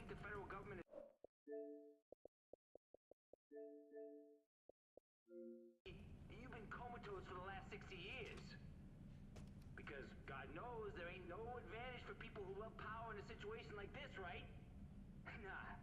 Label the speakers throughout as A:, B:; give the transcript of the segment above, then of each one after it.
A: think the federal government is... You've been comatose for the last 60 years. Because God knows there ain't no advantage for people who love power in a situation like this, right? Nah.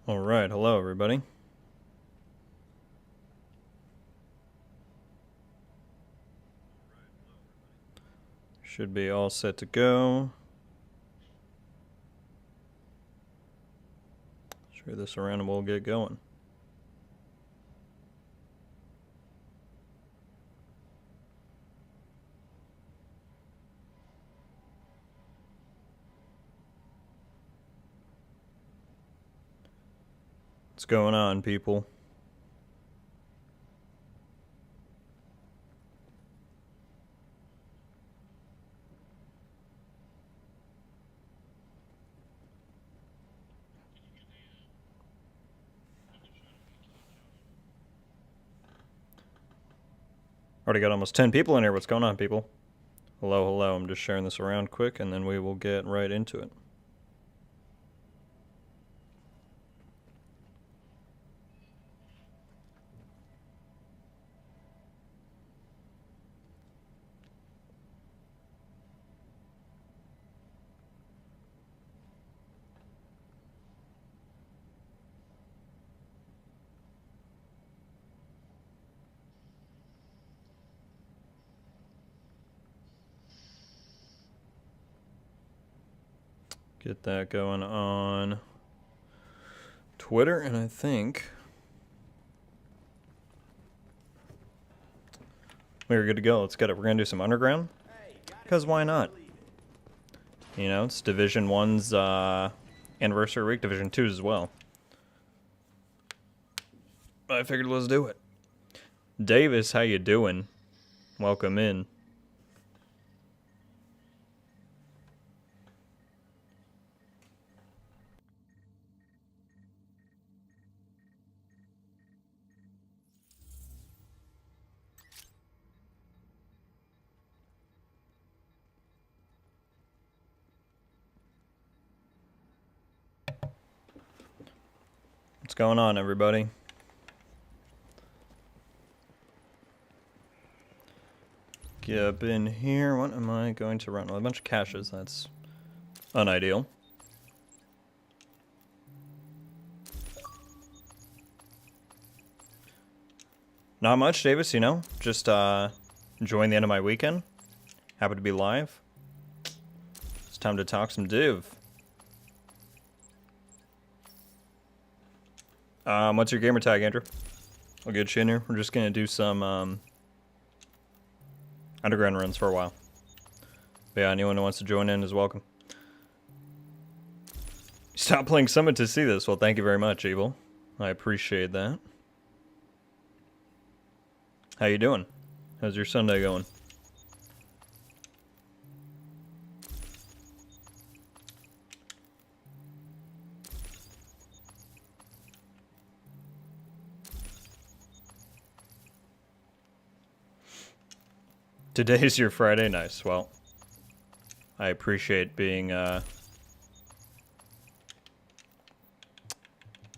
B: Alright, hello everybody. Should be all set to go. Share this around and we'll get going. What's going on, people? Already got almost 10 people in here. What's going on, people? Hello, hello. I'm just sharing this around quick and then we will get right into it. Get that going on Twitter, and I think we're good to go. Let's get it. We're going to do some underground, because why not? You know, it's Division 1's anniversary week, Division 2's as well. I figured let's do it. Davis, how you doing? Welcome in. What's going on, everybody? Get up in here. What am I going to run? Well, a bunch of caches. That's unideal. Not much, Davis, you know. Just enjoying the end of my weekend. Happy to be live. It's time to talk some div. What's your gamer tag, Andrew? I'll get you in here. We're just gonna do some underground runs for a while. But yeah, anyone who wants to join in is welcome. Stop playing Summit to see this. Well, thank you very much, Evil. I appreciate that. How you doing? How's your Sunday going? Today's your Friday? Nice. Well, I appreciate being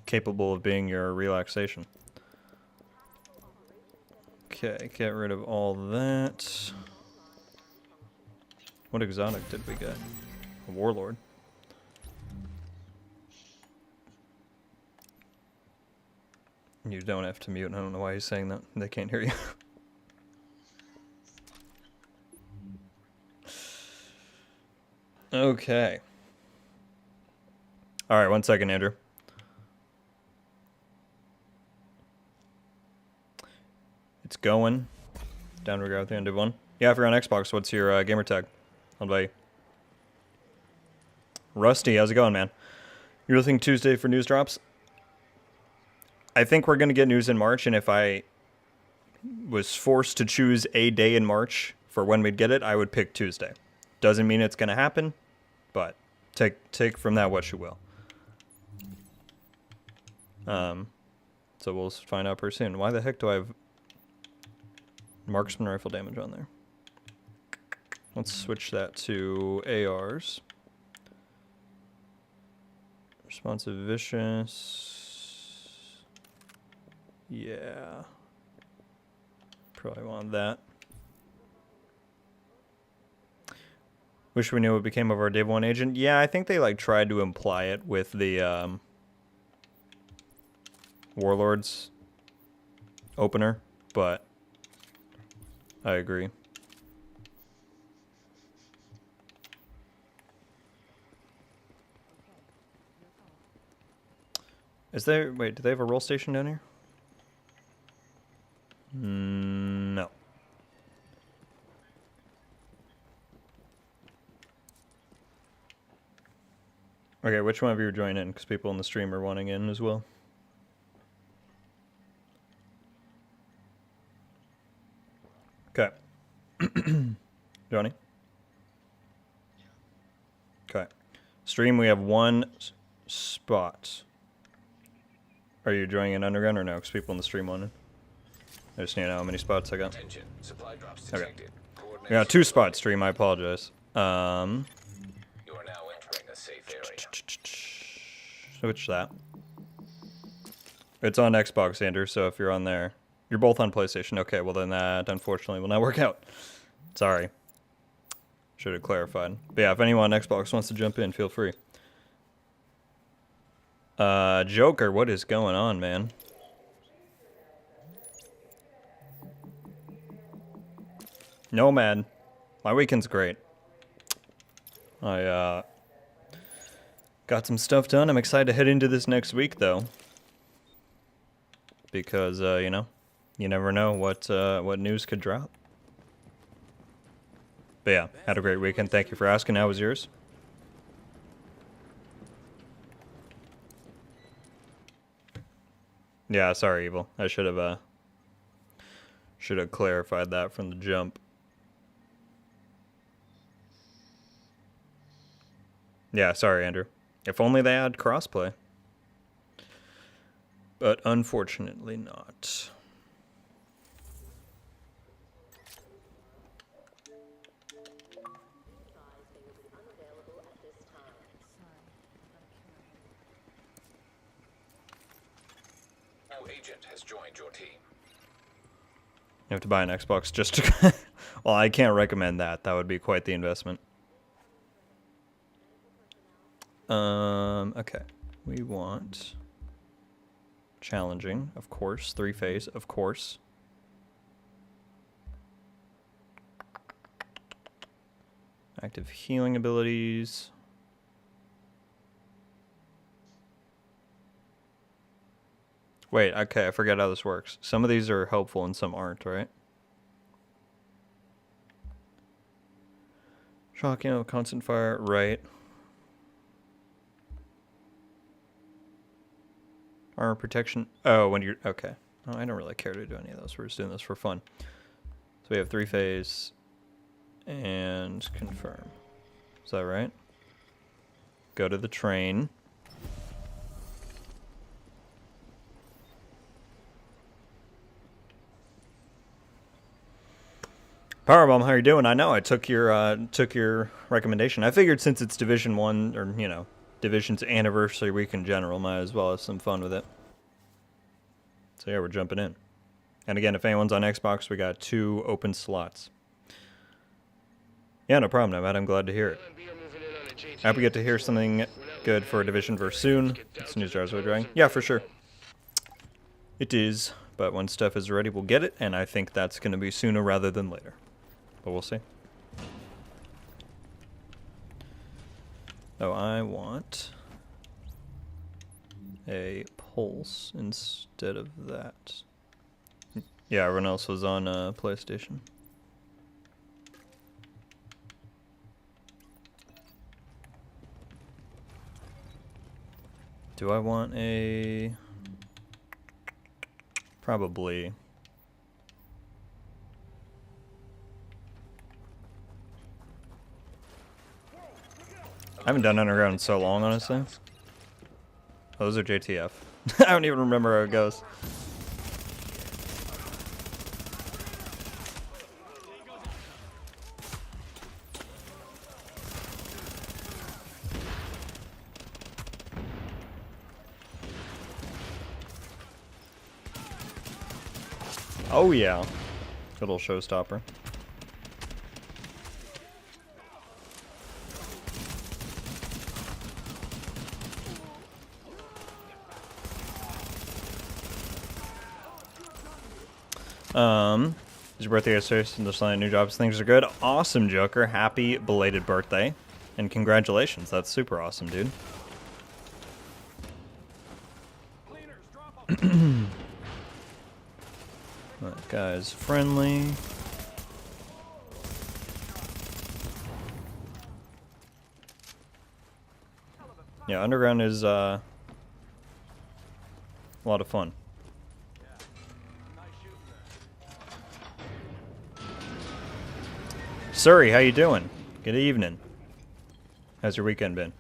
B: capable of being your relaxation. Okay, get rid of all that. What exotic did we get? A warlord. You don't have to mute. I don't know why he's saying that. They can't hear you. Okay. Alright, 1 second, Andrew. It's going. Down we go at the end of one. Yeah, if you're on Xbox, what's your gamer tag? I'll buy you. Rusty, how's it going, man? You're looking Tuesday for news drops? I think we're going to get news in March, and if I was forced to choose a day in March for when we'd get it, I would pick Tuesday. Doesn't mean it's going to happen, but take from that what you will. So we'll find out pretty soon. Why the heck do I have marksman rifle damage on there? Let's switch that to ARs. Responsive vicious. Yeah. Probably want that. Wish we knew what became of our Day 1 agent. Yeah, I think they like tried to imply it with the Warlords opener, but I agree. Is there... Wait, do they have a roll station down here? No. Okay, which one of you are joining in? Because people in the stream are wanting in as well. Okay. Johnny? Okay. Stream, we have one spot. Are you joining in underground or no? Because people in the stream want in. I just need to know how many spots I got.
C: Attention. Supply drops
B: Okay.
C: detected.
B: We got 2 spots, stream. I apologize.
C: You are now entering a safe area.
B: Switch that. It's on Xbox, Andrew, so if you're on there... You're both on PlayStation. Okay, well then that unfortunately will not work out. Sorry. Should have clarified. But yeah, if anyone on Xbox wants to jump in, feel free. Joker, what is going on, man? Nomad. My weekend's great. I got some stuff done. I'm excited to head into this next week, though. Because, you know, you never know what news could drop. But yeah, had a great weekend. Thank you for asking. How was yours? Yeah, sorry, Evil. I should have clarified that from the jump. Yeah, sorry, Andrew. If only they had crossplay. But unfortunately not.
C: No agent has joined your team.
B: You have to buy an Xbox just to... Well, I can't recommend that. That would be quite the investment. Okay. We want... Challenging, of course. 3-phase, of course. Active healing abilities. Wait, okay, I forgot how this works. Some of these are helpful and some aren't, right? Shock, constant fire, right. Armor protection. Oh, when you're... Okay. Oh, I don't really care to do any of those. We're just doing this for fun. So we have 3-phase and confirm. Is that right? Go to the train. Powerbomb, how you doing? I know I took your recommendation. I figured since it's Division 1, or, you know, Division's anniversary week in general, might as well have some fun with it. So yeah, we're jumping in. And again, if anyone's on Xbox, we got 2 open slots. Yeah, no problem, Nomad. I'm glad to hear it. I hope we get to hear something good for Division Verse soon. It's news jars we're drawing. Yeah, for sure. It is, but when stuff is ready, we'll get it, and I think that's going to be sooner rather than later. But we'll see. Oh, I want a pulse instead of that. Yeah, everyone else was on PlayStation. Do I want a... Probably... I haven't done Underground in so long, honestly. Oh, those are JTF. I don't even remember how it goes. Oh yeah. Good little showstopper. Is your birthday yesterday and just landing new jobs? Things are good. Awesome, Joker. Happy belated birthday. And congratulations. That's super awesome, dude. That guy's friendly. Yeah, Underground is a lot of fun. Surrey, how you doing? Good evening. How's your weekend been?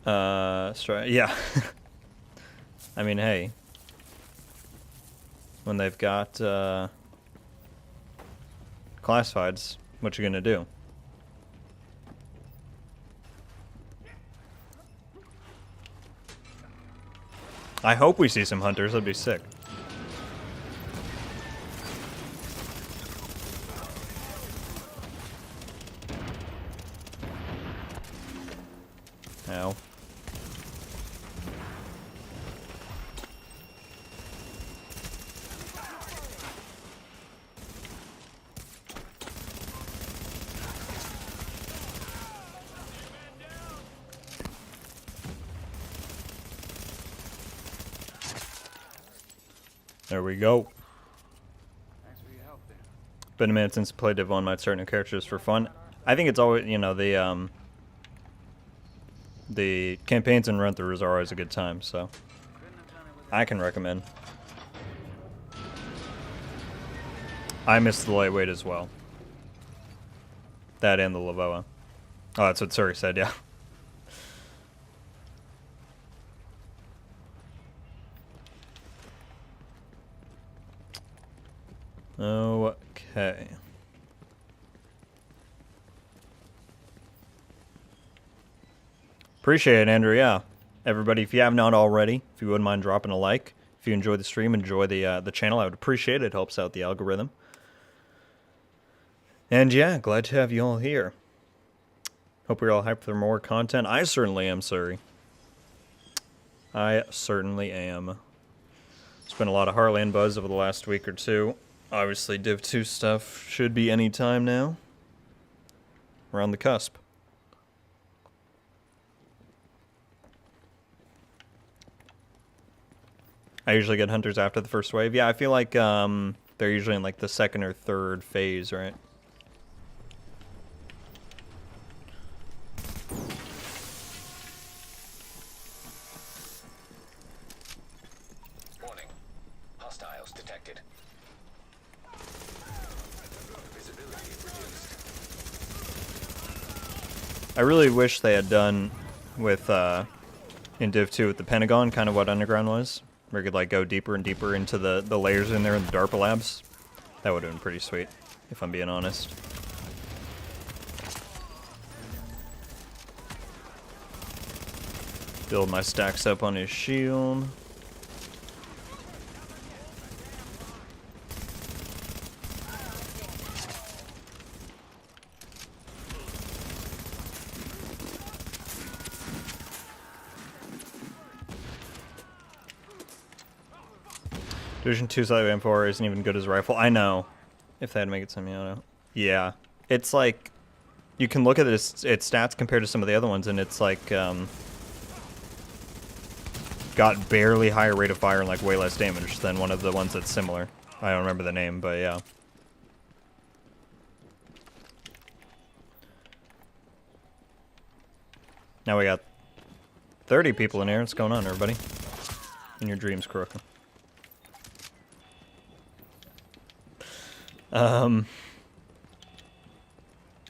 B: Yeah. I mean, hey. When they've got classifieds, what you gonna do? I hope we see some hunters. That'd be sick. Ow. There we go. Been a minute since I played Div 1. Might start new characters for fun. I think it's always, you know, the campaigns and run-throughs are always a good time, so I can recommend. I missed the lightweight as well. That and the Lavoa. Oh, that's what Suri said, yeah. Okay. Appreciate it, Andrew. Yeah, everybody, if you have not already, if you wouldn't mind dropping a like, if you enjoy the stream, enjoy the channel, I would appreciate it. It helps out the algorithm. And yeah, glad to have you all here. Hope you're all hyped for more content. I certainly am, Surrey. I certainly am. There's been a lot of Heartland buzz over the last week or two. Obviously, Div 2 stuff should be any time now. We're on the cusp. I usually get hunters after the first wave. Yeah, I feel like they're usually in like the second or third phase, right?
C: Warning. Hostiles detected. Visibility reduced.
B: I really wish they had done with in Div 2 with the Pentagon, kind of what Underground was. Where you could like go deeper and deeper into the layers in there in the DARPA labs. That would have been pretty sweet, if I'm being honest. Build my stacks up on his shield. Division 2 slightly M4 isn't even good as a rifle. I know. If they had to make it semi-auto. Yeah. It's like, you can look at its stats compared to some of the other ones, and it's like, got barely higher rate of fire and like way less damage than one of the ones that's similar. I don't remember the name, but yeah. Now we got 30 people in here. What's going on, everybody? In your dreams, Kuroko.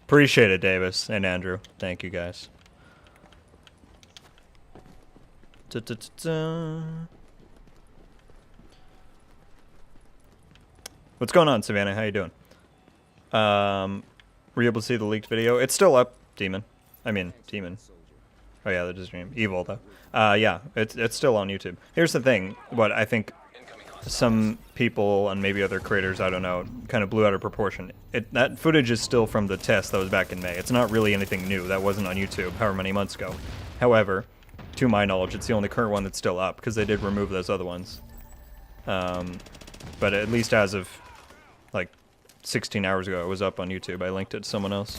B: Appreciate it, Davis and Andrew. Thank you, guys. What's going on, Savannah? How you doing? Were you able to see the leaked video? It's still up, Demon. I mean, Demon. Oh yeah, that is your name. Evil, though. Yeah, it's still on YouTube. Here's the thing. What I think some people and maybe other creators, I don't know, kind of blew out of proportion. That footage is still from the test that was back in May. It's not really anything new. That wasn't on YouTube however many months ago. However, to my knowledge, it's the only current one that's still up, because they did remove those other ones. But at least as of, like, 16 hours ago, it was up on YouTube. I linked it to someone else.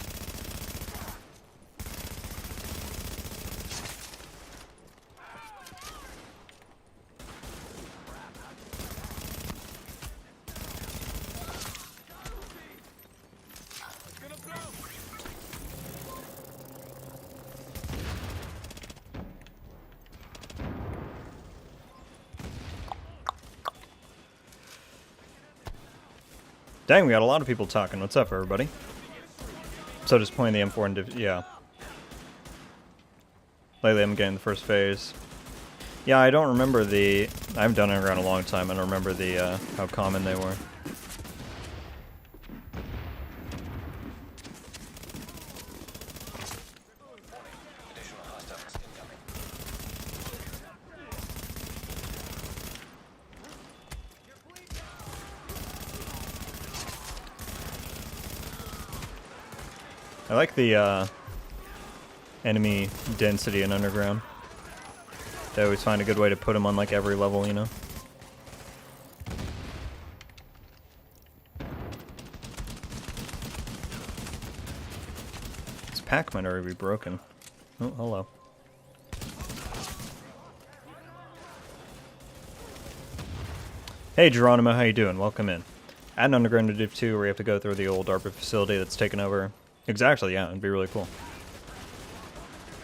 B: Dang, we got a lot of people talking. What's up, everybody? So just playing the M4 and yeah. Lately I'm getting the first phase. Yeah, I don't remember the... I haven't done Underground in a long time. I don't remember the, how common they were. I like the enemy density in Underground. They always find a good way to put them on like every level, you know? This pack might already be broken. Oh, hello. Hey Geronimo, how you doing? Welcome in. Add an Underground to Div 2 where you have to go through the old DARPA facility that's taken over. Exactly, yeah, it'd be really cool.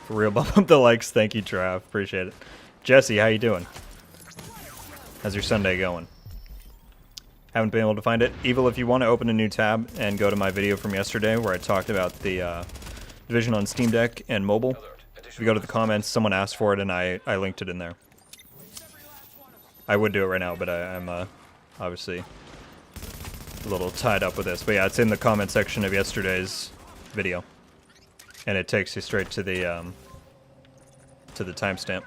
B: For real, bump up the likes. Thank you, Trav. Appreciate it. Jesse, how you doing? How's your Sunday going? Haven't been able to find it. Evil, if you want to open a new tab and go to my video from yesterday where I talked about the Division on Steam Deck and mobile, if you go to the comments, someone asked for it and I linked it in there. I would do it right now, but I'm obviously a little tied up with this. But yeah, it's in the comment section of yesterday's video, and it takes you straight to the timestamp.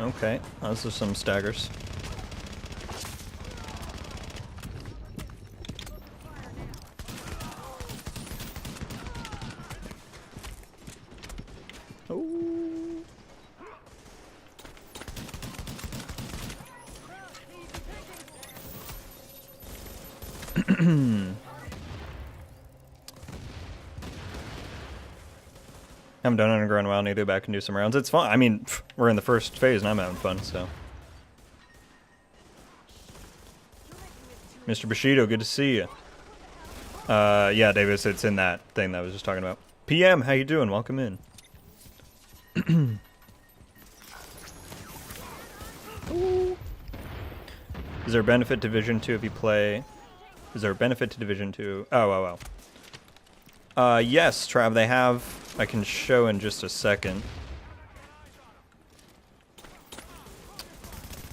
B: Okay, those are some staggers. Haven't done underground in a while. Need to go back and do some rounds. It's fun. I mean, we're in the first phase and I'm having fun, so. Mr. Bushido, good to see you. Yeah, Davis, it's in that thing that I was just talking about. PM, how you doing? Welcome in. Is there a benefit to Division 2 if you play... Is there a benefit to Division 2? Oh. Yes, Trav, they have... I can show in just a second.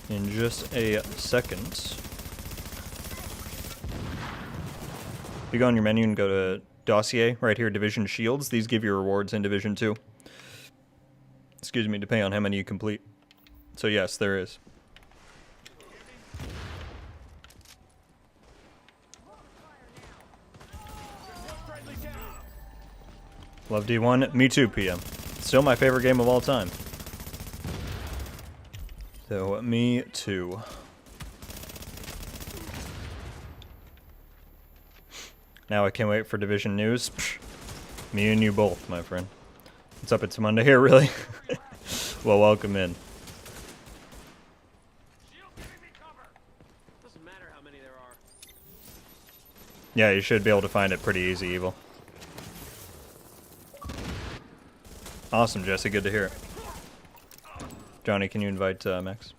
B: In just a second. If you go on your menu and go to Dossier, right here, Division Shields, these give you rewards in Division 2. Excuse me, depending on how many you complete. So yes, there is. Love D1. Me too, PM. Still my favorite game of all time. So, me too. Now I can't wait for Division news. Psh, me and you both, my friend. What's up? It's Monday here, really? Well, welcome in.
D: Doesn't matter how many there are.
B: Yeah, you should be able to find it pretty easy, Evil. Awesome, Jesse. Good to hear it. Johnny, can you invite Max?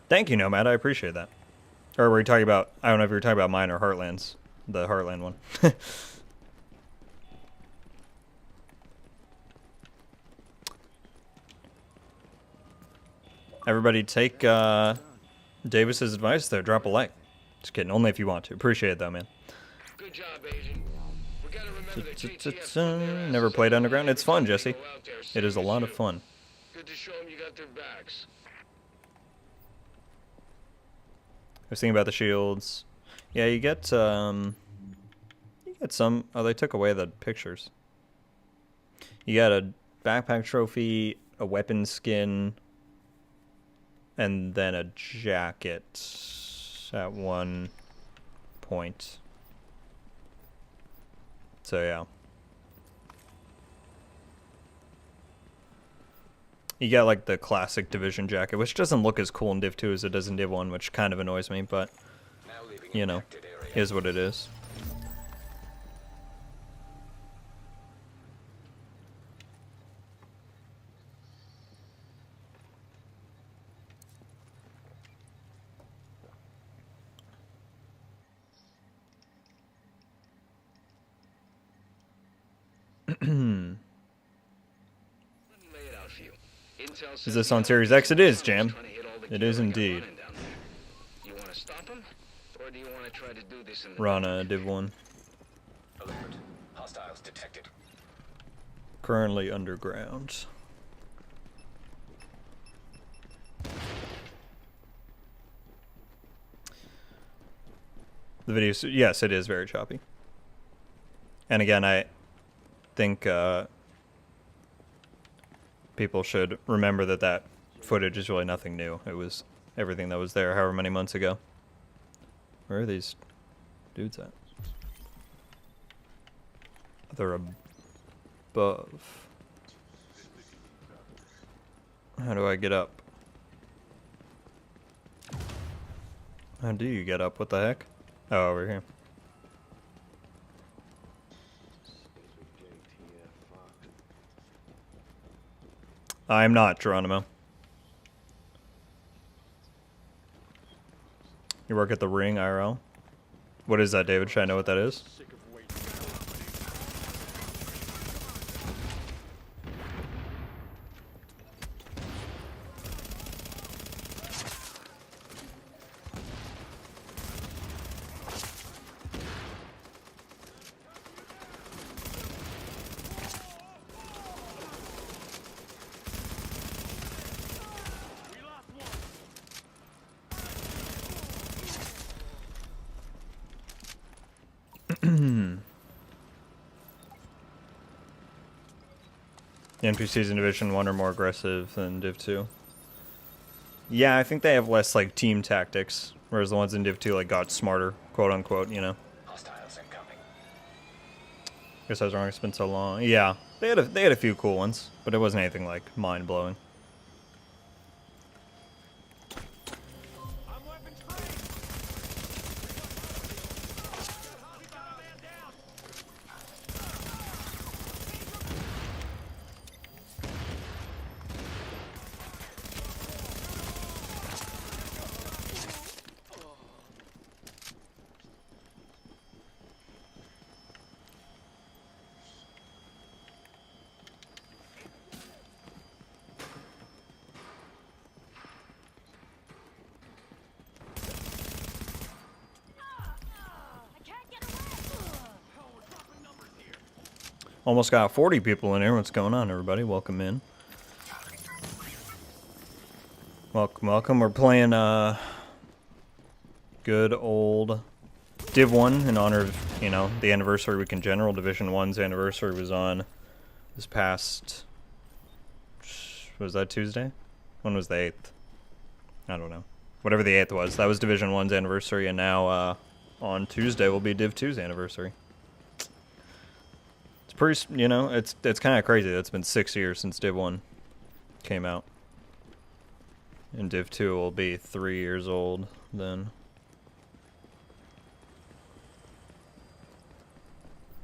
B: Thank you, Nomad. I appreciate that. Or were you talking about... I don't know if you were talking about mine or Heartland's. The Heartland one. Everybody take Davis's advice there. Drop a like. Just kidding. Only if you want to. Appreciate it, though, man.
E: Good job, Agent. We gotta remember that JTF
B: Never played Underground. It's fun, Jesse. It is a lot of fun.
E: Good to show them you got their backs.
B: I was thinking about the shields. Yeah, you get some... Oh, they took away the pictures. You got a backpack trophy, a weapon skin, and then a jacket at one point. So, yeah. You got, like, the classic Division jacket, which doesn't look as cool in Div 2 as it does in Div 1, which kind of annoys me, but, you know, is what it is. Is this on Series X? It is, Jam. It is indeed.
E: You want to stop him, or do you want to try to do this in the
B: Rana, Div 1.
C: Alert. Hostiles detected.
B: Currently underground. The video, yes, it is very choppy. And again, I think people should remember that that footage is really nothing new. It was everything that was there however many months ago. Where are these dudes at? They're above. How do I get up? How do you get up? What the heck? Oh, over here. I'm not, Geronimo. You work at the Ring IRL? What is that, David? Should I know what that is? The NPCs in Division 1 are more aggressive than Div 2. Yeah, I think they have less like team tactics, whereas the ones in Div 2 like got smarter, quote unquote, you know.
C: Hostiles incoming.
B: Guess I was wrong, it's been so long. Yeah. They had a few cool ones, but it wasn't anything like mind blowing. Almost got 40 people in here. What's going on, everybody? Welcome in. Welcome, welcome. We're playing good old Div 1 in honor of, you know, the anniversary week in general. Division 1's anniversary was on this past... Was that Tuesday? When was the 8th? I don't know. Whatever the 8th was. That was Division 1's anniversary, and now on Tuesday will be Div 2's anniversary. Pretty, you know, it's kind of crazy that it's been 6 years since Div 1 came out. And Div 2 will be 3 years old then.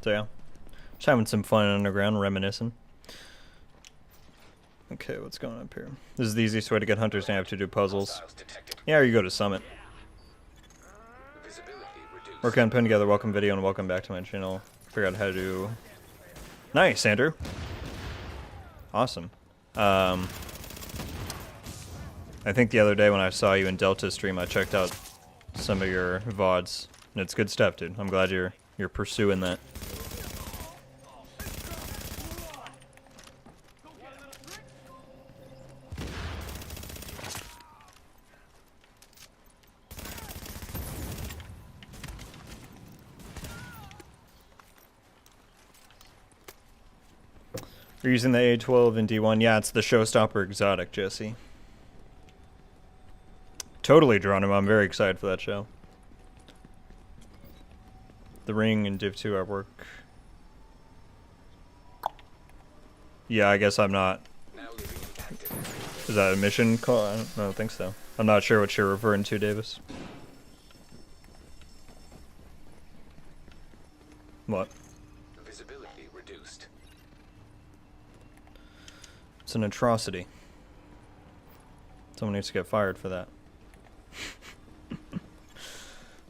B: So yeah, just having some fun underground, reminiscing. Okay, what's going up here? This is the easiest way to get hunters and have to do puzzles. Yeah, or you go to Summit. Work on putting together welcome video and welcome back to my channel. Figure out how to do... Nice, Andrew. Awesome. I think the other day when I saw you in Delta stream, I checked out some of your VODs, and it's good stuff, dude. I'm glad you're pursuing that. You're using the A12 in D1. Yeah, it's the Showstopper Exotic, Jesse. Totally drawn him. I'm very excited for that show. The Ring and Div 2 artwork. Yeah, I guess I'm not. Is that a mission call? I don't think so. I'm not sure what you're referring to, Davis. What?
C: Visibility reduced.
B: It's an atrocity. Someone needs to get fired for that.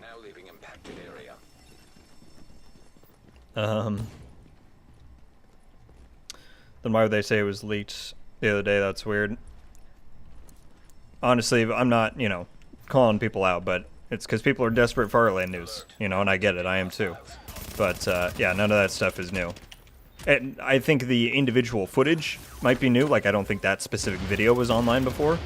C: Now leaving impacted area.
B: Then why would they say it was leaked the other day? That's weird. Honestly, I'm not, you know, calling people out, but it's because people are desperate for Heartland news, you know, and I get it. I am too. But, yeah, none of that stuff is new. And I think the individual footage might be new. Like, I don't think that specific video was online before.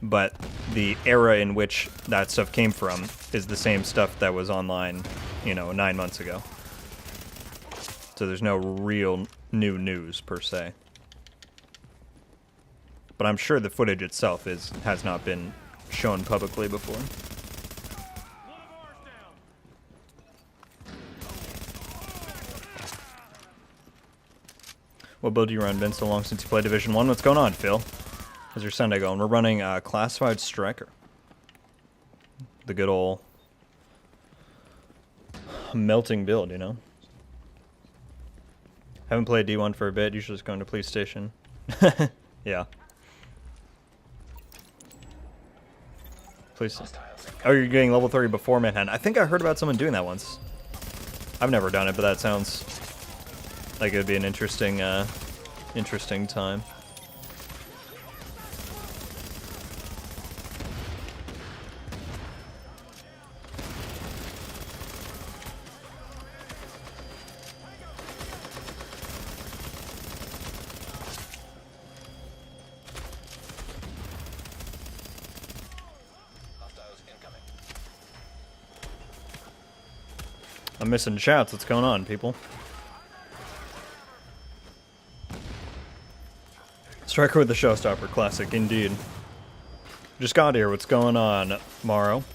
B: But the era in which that stuff came from is the same stuff that was online, you know, 9 months ago. So there's no real new news, per se. But I'm sure the footage itself has not been shown publicly before. What build do you run? Been so long since you played Division 1. What's going on, Phil? How's your Sunday going? We're running Classified Striker. The good old melting build, you know? Haven't played D1 for a bit. Usually just going to police station. Yeah. Please. Oh, you're getting level 30 before Manhunt. I think I heard about someone doing that once. I've never done it, but that sounds like it would be an interesting, interesting time. I'm missing shouts. What's going on, people? Striker with the Showstopper. Classic, indeed. Just got here. What's going on, Morrow?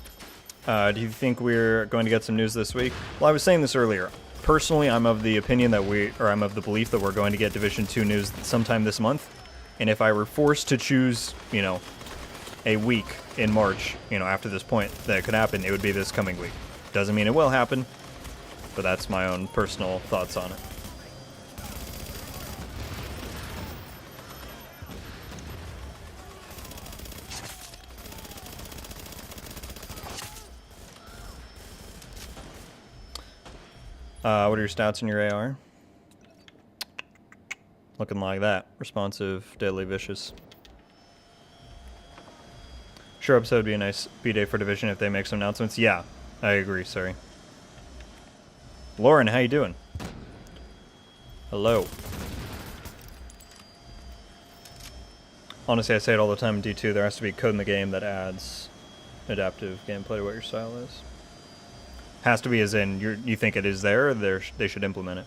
B: Do you think we're going to get some news this week? Well, I was saying this earlier. Personally, I'm of the opinion that I'm of the belief that we're going to get Division 2 news sometime this month. And if I were forced to choose, you know, a week in March, you know, after this point that it could happen, it would be this coming week. Doesn't mean it will happen, but that's my own personal thoughts on it. What are your stats in your AR? Looking like that. Responsive, deadly, vicious. Sure, episode would be a nice B-day for Division if they make some announcements. Yeah, I agree, sorry. Lauren, how you doing? Hello. Honestly, I say it all the time in D2. There has to be code in the game that adds adaptive gameplay to what your style is. Has to be as in, you think it is there, or they should implement it.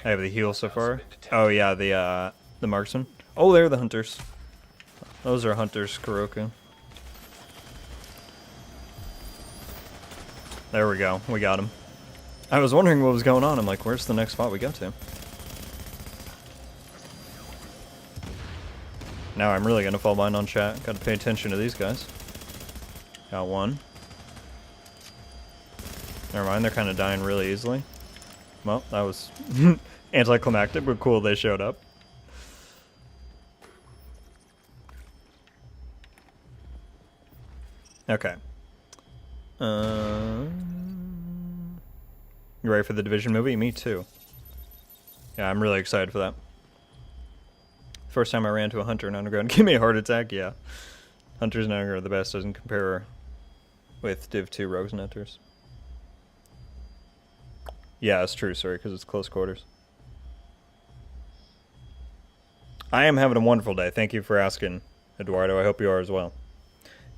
B: I have the heal so far. Oh yeah, the marksman. Oh, they're the hunters. Those are hunters, Kuroku. There we go. We got him. I was wondering what was going on. I'm like, where's the next spot we go to? Now I'm really gonna fall behind on chat. Gotta pay attention to these guys. Got one. Never mind, they're kind of dying really easily. Well, that was anticlimactic, but cool they showed up. Okay. You ready for the Division movie? Me too. Yeah, I'm really excited for that. First time I ran to a hunter in Underground, give me a heart attack. Yeah, hunters in Underground are the best. Doesn't compare with Div 2 rogues and hunters. Yeah, it's true, sorry, because it's close quarters. I am having a wonderful day. Thank you for asking, Eduardo. I hope you are as well.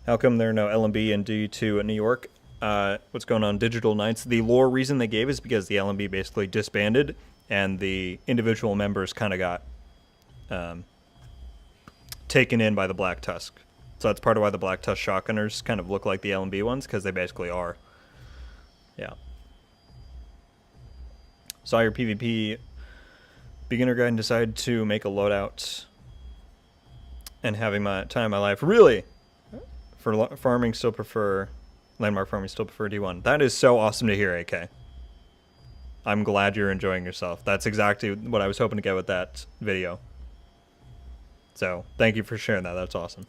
B: How come there are no LMB and D2 in New York? What's going on? Digital Nights. The lore reason they gave is because the LMB basically disbanded, and the individual members kind of got taken in by the Black Tusk. So that's part of why the Black Tusk shotgunners kind of look like the LMB ones, because they basically are. Yeah. Saw your PvP beginner guide and decided to make a loadout and having my time of my life. Really? For farming, still prefer landmark farming, still prefer D1. That is so awesome to hear, AK. I'm glad you're enjoying yourself. That's exactly what I was hoping to get with that video. So, thank you for sharing that. That's awesome.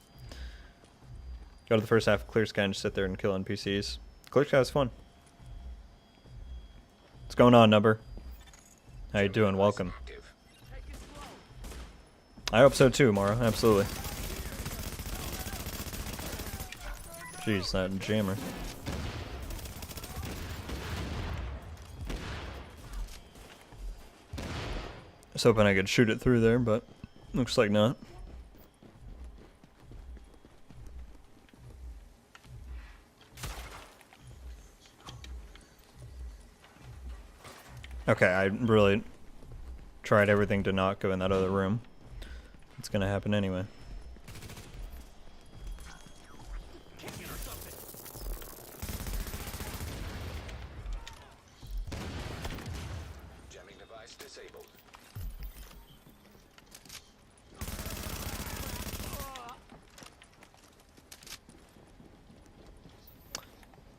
B: Go to the first half of Clear Sky and just sit there and kill NPCs. Clear Sky is fun. What's going on, Number? How you doing? Welcome. I hope so too, Mara. Absolutely. Jeez, that jammer. I was hoping I could shoot it through there, but looks like not. Okay, I really tried everything to not go in that other room. It's gonna happen anyway.
C: Jamming device disabled.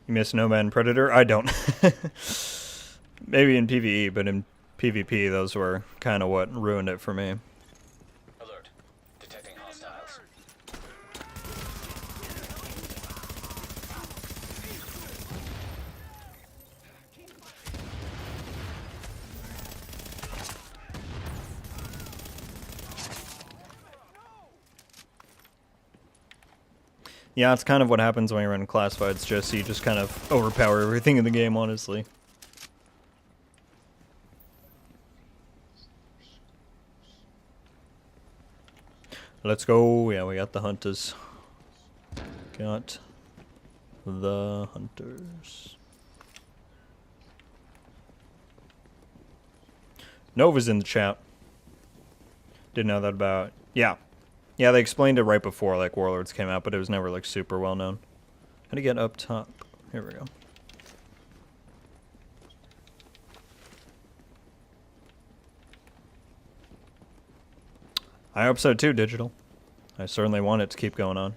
B: You miss Nomad and Predator? I don't. Maybe in PvE, but in PvP, those were kind of what ruined it for me.
C: Alert. Detecting hostiles.
B: Yeah, it's kind of what happens when you run classifieds, Jesse. You just kind of overpower everything in the game, honestly. Let's go. Yeah, we got the hunters. Got the hunters. Nova's in the chat. Didn't know that about... Yeah. Yeah, they explained it right before like Warlords came out, but it was never like super well known. How to get up top? Here we go. I hope so too, Digital. I certainly want it to keep going on.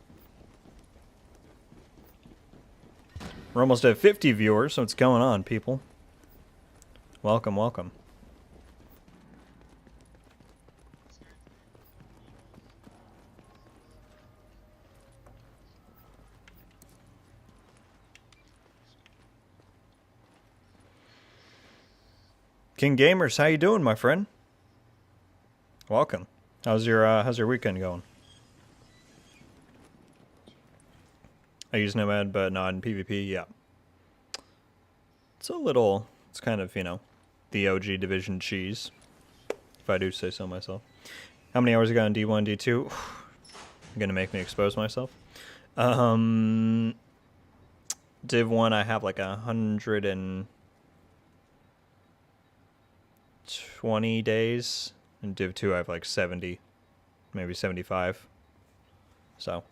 B: We're almost at 50 viewers, so it's going on, people. Welcome, welcome. King Gamers, how you doing, my friend? Welcome. How's your weekend going? I use Nomad, but not in PvP. Yeah, it's kind of, you know, the OG Division cheese, if I do say so myself. How many hours you got in D1, D2? You're gonna make me expose myself. Div 1, I have like 120 days. And Div 2, I have like 70, maybe 75. So,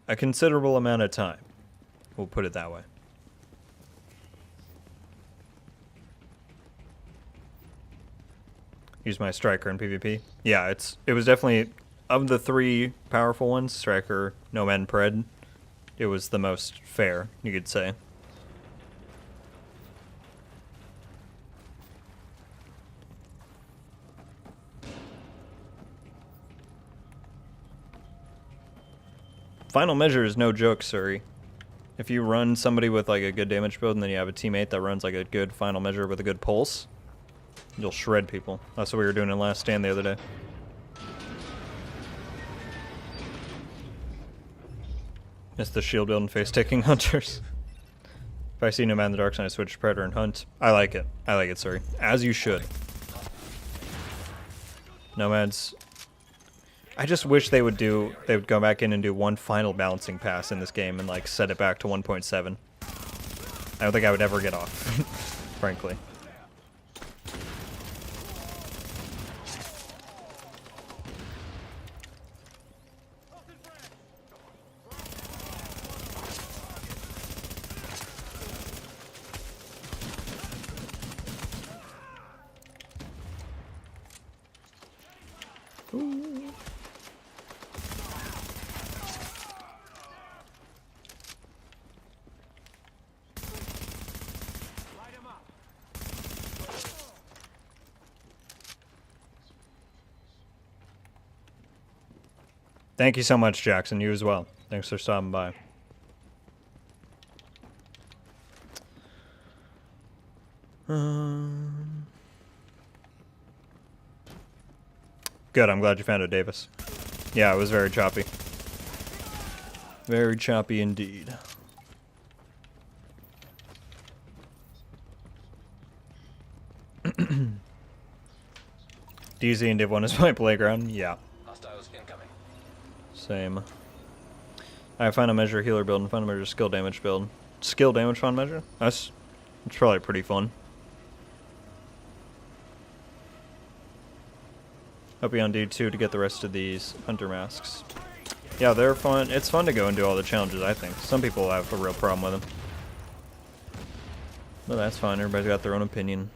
B: a considerable amount of time. We'll put it that way. Use my Striker in PvP. Yeah, it was definitely, of the three powerful ones, Striker, Nomad, and Pred, it was the most fair, you could say. Final measure is no joke, Suri. If you run somebody with like a good damage build and then you have a teammate that runs like a good final measure with a good pulse, you'll shred people. That's what we were doing in Last Stand the other day. It's the shield build and face taking hunters. If I see Nomad in the dark side, I switch to Predator and Hunt. I like it. I like it, Suri. As you should. Nomads. I just wish they would go back in and do one final balancing pass in this game and like set it back to 1.7. I don't think I would ever get off, frankly. Thank you so much, Jackson. You as well. Thanks for stopping by. Good, I'm glad you found it, Davis. Yeah, it was very choppy. Very choppy indeed. DZ and Div 1 is my playground? Yeah.
C: Hostiles incoming.
B: Same. I have final measure healer build and final measure skill damage build. Skill damage final measure? It's probably pretty fun. Hope you on D2 to get the rest of these hunter masks. Yeah, they're fun. It's fun to go and do all the challenges, I think. Some people have a real problem with them. But that's fine. Everybody's got their own opinion.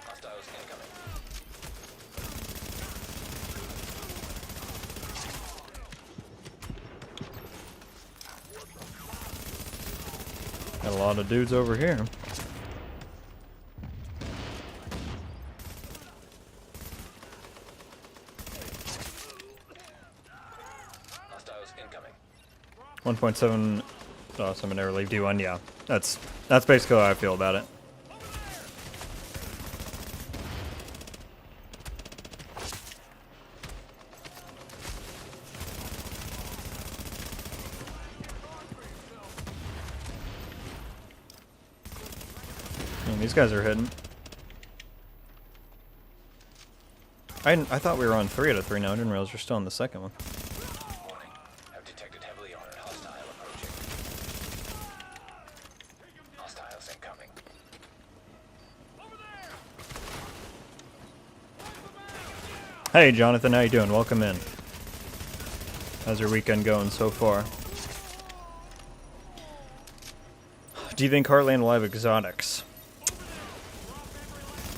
C: Hostiles incoming.
B: Got a lot of dudes over here.
C: Hostiles incoming.
B: 1.7. Oh, so I'm gonna never leave D1. Yeah, that's basically how I feel about it. Man, these guys are hitting. I thought we were on 3 out of 3 now. I didn't realize we're still on the second one. Hey, Jonathan, how you doing? Welcome in. How's your weekend going so far? Do you think Heartland will have exotics?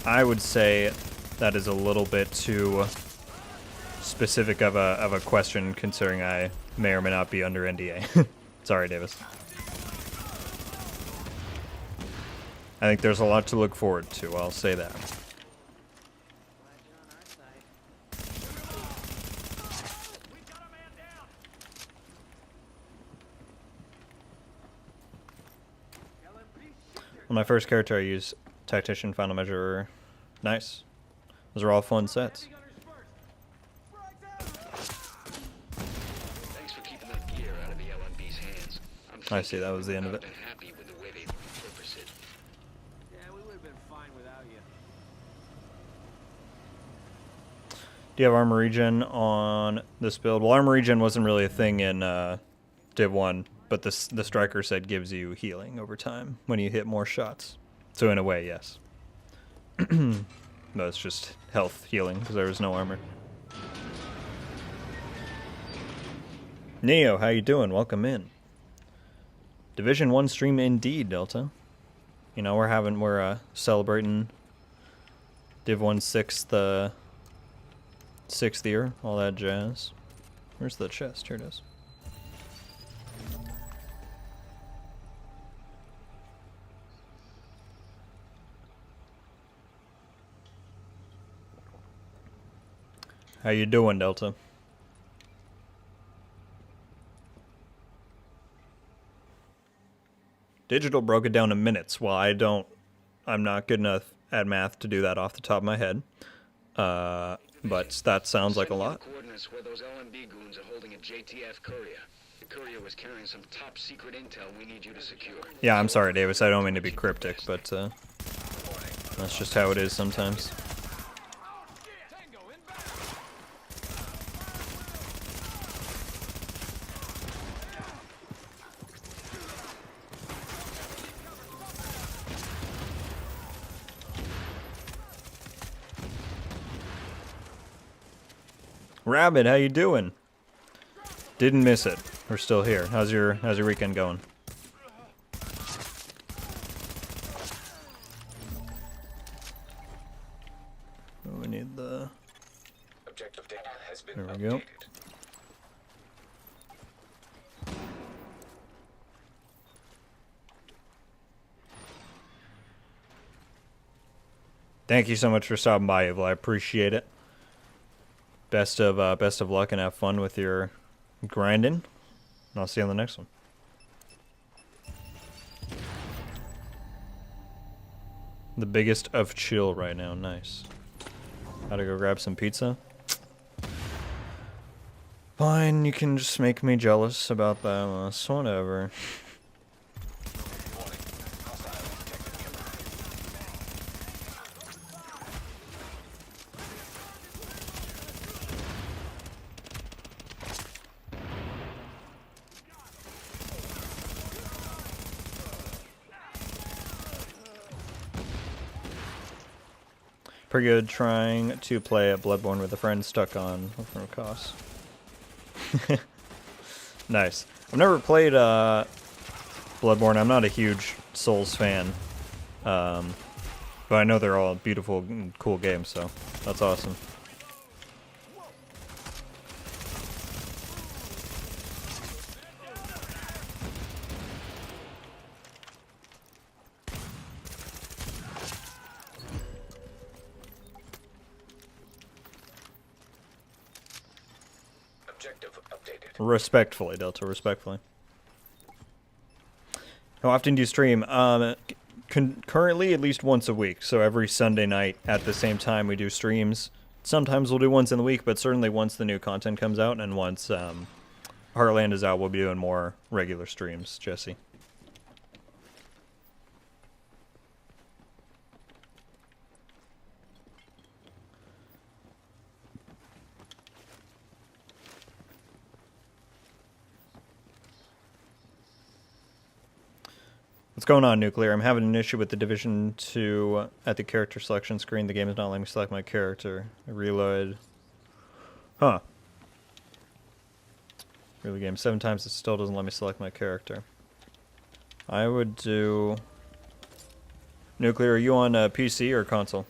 B: I would say that is a little bit too specific of a question, considering I may or may not be under NDA. Sorry, Davis. I think there's a lot to look forward to, I'll say that. Well, my first character I used, Tactician, Final Measure. Nice. Those are all fun sets.
E: Thanks for keeping that gear out of the LMB's hands.
B: I see, that was the end of it.
E: Been happy with the way they repurpose it.
D: Yeah, we would have been fine without you.
B: Do you have armor regen on this build? Well, armor regen wasn't really a thing in Div 1, but the striker said gives you healing over time when you hit more shots. So in a way, yes. No, it's just health healing because there was no armor. Neo, how you doing? Welcome in. Division 1 stream indeed, Delta. You know, we're celebrating Div 1 6th year, all that jazz. Where's the chest? Here it is. How you doing, Delta? Digital broke it down in minutes. Well, I'm not good enough at math to do that off the top of my head. But that sounds like a lot.
E: Coordinates where those LMB goons are holding a JTF courier. The courier was carrying some top secret intel we need you to secure.
B: Yeah, I'm sorry, Davis. I don't mean to be cryptic, but that's just how it is sometimes. Rabbit, how you doing? Didn't miss it. We're still here. How's your weekend going? Oh, we need the...
C: Objective data has been
B: There we
C: updated.
B: go. Thank you so much for stopping by, Evil. I appreciate it. Best of luck and have fun with your grinding. And I'll see you on the next one. The biggest of chill right now. Nice. Gotta go grab some pizza. Fine, you can just make me jealous about that. Whatever. Pretty good trying to play a Bloodborne with a friend stuck on from cost. Nice. I've never played Bloodborne. I'm not a huge Souls fan. But I know they're all beautiful and cool games, so that's awesome.
C: Objective updated.
B: Respectfully, Delta, respectfully. How often do you stream? Currently, at least once a week. So every Sunday night at the same time we do streams. Sometimes we'll do once in the week, but certainly once the new content comes out and once Heartland is out, we'll be doing more regular streams, Jesse. What's going on, Nuclear? I'm having an issue with the Division 2 at the character selection screen. The game is not letting me select my character. I reload. Huh. Early game 7 times, it still doesn't let me select my character. I would do... Nuclear, are you on PC or console?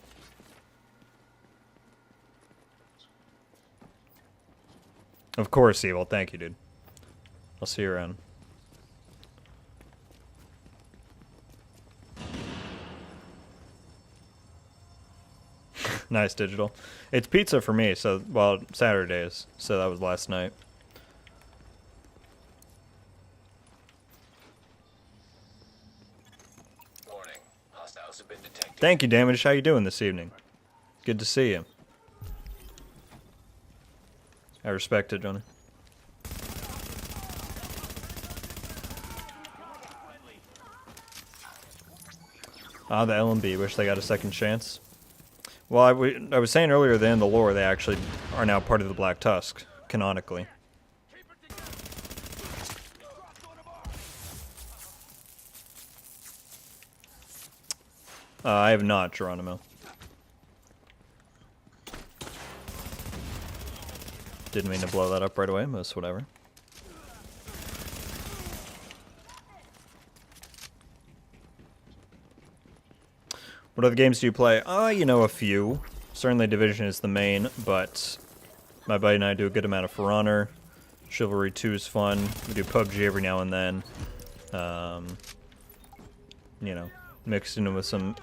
B: Of course, Evil. Thank you, dude. I'll see you around. Nice, Digital. It's pizza for me, so, well, Saturdays, so that was last night.
C: Warning. Hostiles have been detected.
B: Thank you, Damage. How you doing this evening? Good to see you. I respect it, Johnny. Ah, the LMB. Wish they got a second chance. Well, I was saying earlier that in the lore, they actually are now part of the Black Tusk, canonically. I have not, Geronimo. Didn't mean to blow that up right away, but it's whatever. What other games do you play? You know, a few. Certainly Division is the main, but my buddy and I do a good amount of For Honor. Chivalry 2 is fun. We do PUBG every now and then. You know, mixed in with some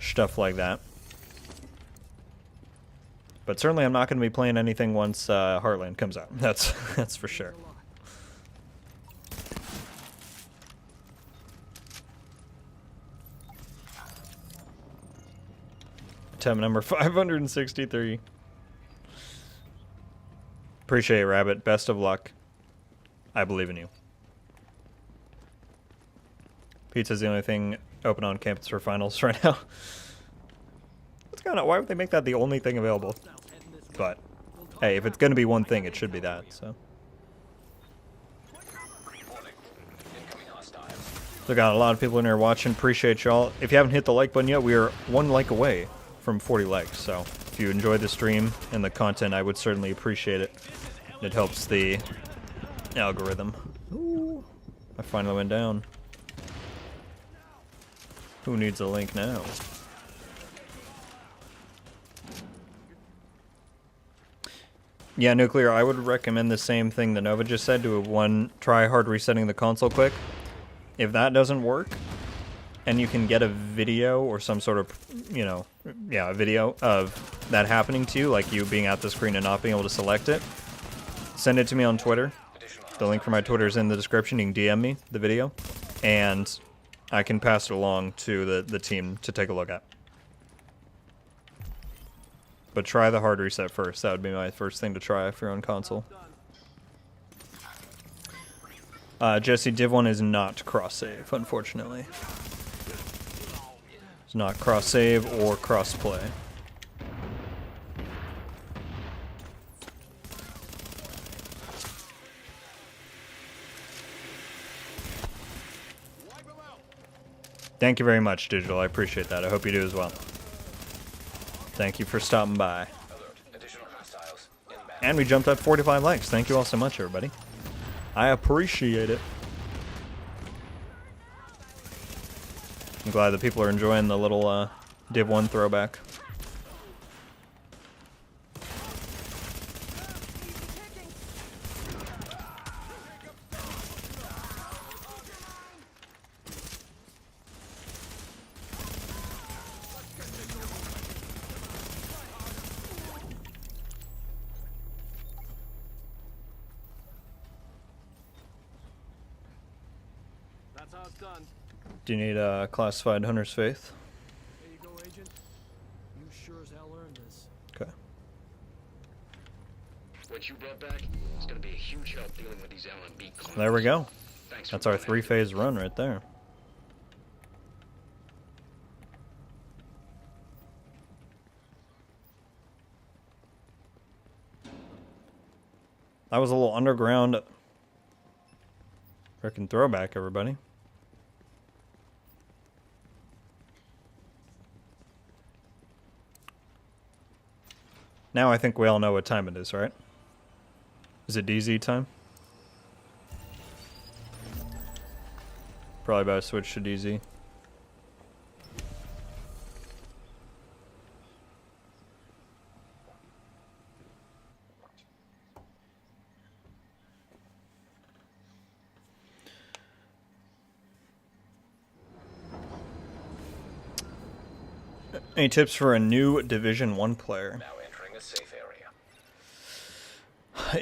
B: stuff like that. But certainly I'm not going to be playing anything once Heartland comes out. That's for sure. Tab number 563. Appreciate it, Rabbit. Best of luck. I believe in you. Pizza's the only thing open on campus for finals right now. What's going on? Why would they make that the only thing available? But, hey, if it's going to be one thing, it should be that, so.
C: Warning. Incoming hostiles.
B: So got a lot of people in here watching. Appreciate y'all. If you haven't hit the like button yet, we are 1 like away from 40 likes. So if you enjoy the stream and the content, I would certainly appreciate it. It helps the algorithm. Ooh, I finally went down. Who needs a link now? Yeah, Nuclear, I would recommend the same thing that Nova just said. Do try hard resetting the console quick. If that doesn't work, and you can get a video or some sort of, you know, yeah, a video of that happening to you, like you being at the screen and not being able to select it, send it to me on Twitter. The link for my Twitter is in the description. You can DM me the video, and I can pass it along to the team to take a look at. But try the hard reset first. That would be my first thing to try if you're on console. Jesse, Div 1 is not cross-save, unfortunately. It's not cross-save or cross-play. Thank you very much, Digital. I appreciate that. I hope you do as well. Thank you for stopping by.
C: Alert. Additional hostiles inbound.
B: And we jumped up 45 likes. Thank you all so much, everybody. I appreciate it. I'm glad that people are enjoying the little Div 1 throwback.
D: That's how it's done.
B: Do you need a classified Hunter's Faith?
D: There you go, Agent. You sure as hell earned this.
B: Okay.
E: What you brought back is going to be a huge help dealing with these LMB clones.
B: There we go.
E: Thanks
B: That's
E: for
B: our
E: coming.
B: 3-phase run right there. That was a little underground frickin' throwback, everybody. Now I think we all know what time it is, right? Is it DZ time? Probably about to switch to DZ. Any tips for a new Division 1 player?
C: Now entering a safe area.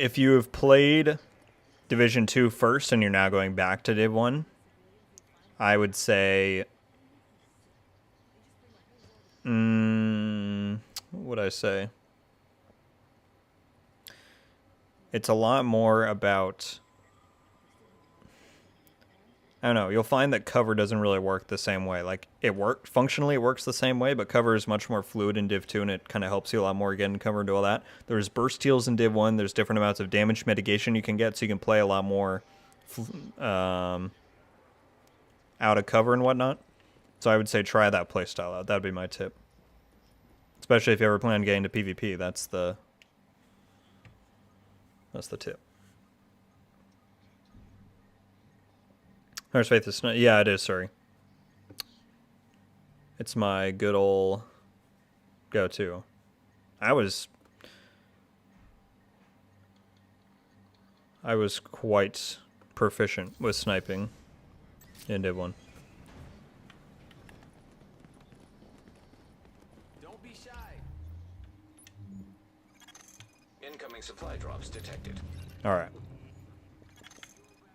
B: If you have played Division 2 first and you're now going back to Div 1, I would say... what would I say? It's a lot more about... I don't know, you'll find that cover doesn't really work the same way. Like, functionally it works the same way, but cover is much more fluid in Div 2, and it kind of helps you a lot more getting cover and do all that. There's burst heals in Div 1, there's different amounts of damage mitigation you can get, so you can play a lot more out of cover and whatnot. So I would say try that playstyle out. That'd be my tip. Especially if you ever plan on getting to PvP, that's the tip. Heart's Faith is not. Yeah, it is. Sorry, it's my good old go-to. I was quite proficient with sniping in Div 1.
A: Don't be shy.
C: Incoming supply drops detected.
B: All right.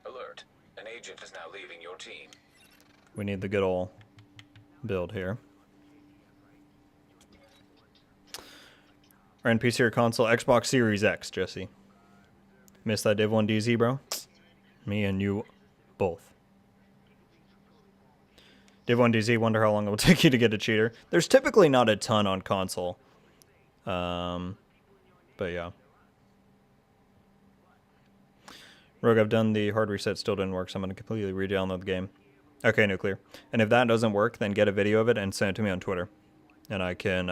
C: Alert. An agent is now leaving your team.
B: We need the good old build here. Or in PC or console, Xbox Series X, Jesse. Missed that Div 1 DZ, bro? Me and you both. Div 1 DZ, wonder how long it will take you to get a cheater. There's typically not a ton on console. But yeah. Rogue, I've done the hard reset, still didn't work, so I'm going to completely re-download the game. Okay, Nuclear. And if that doesn't work, then get a video of it and send it to me on Twitter. And I can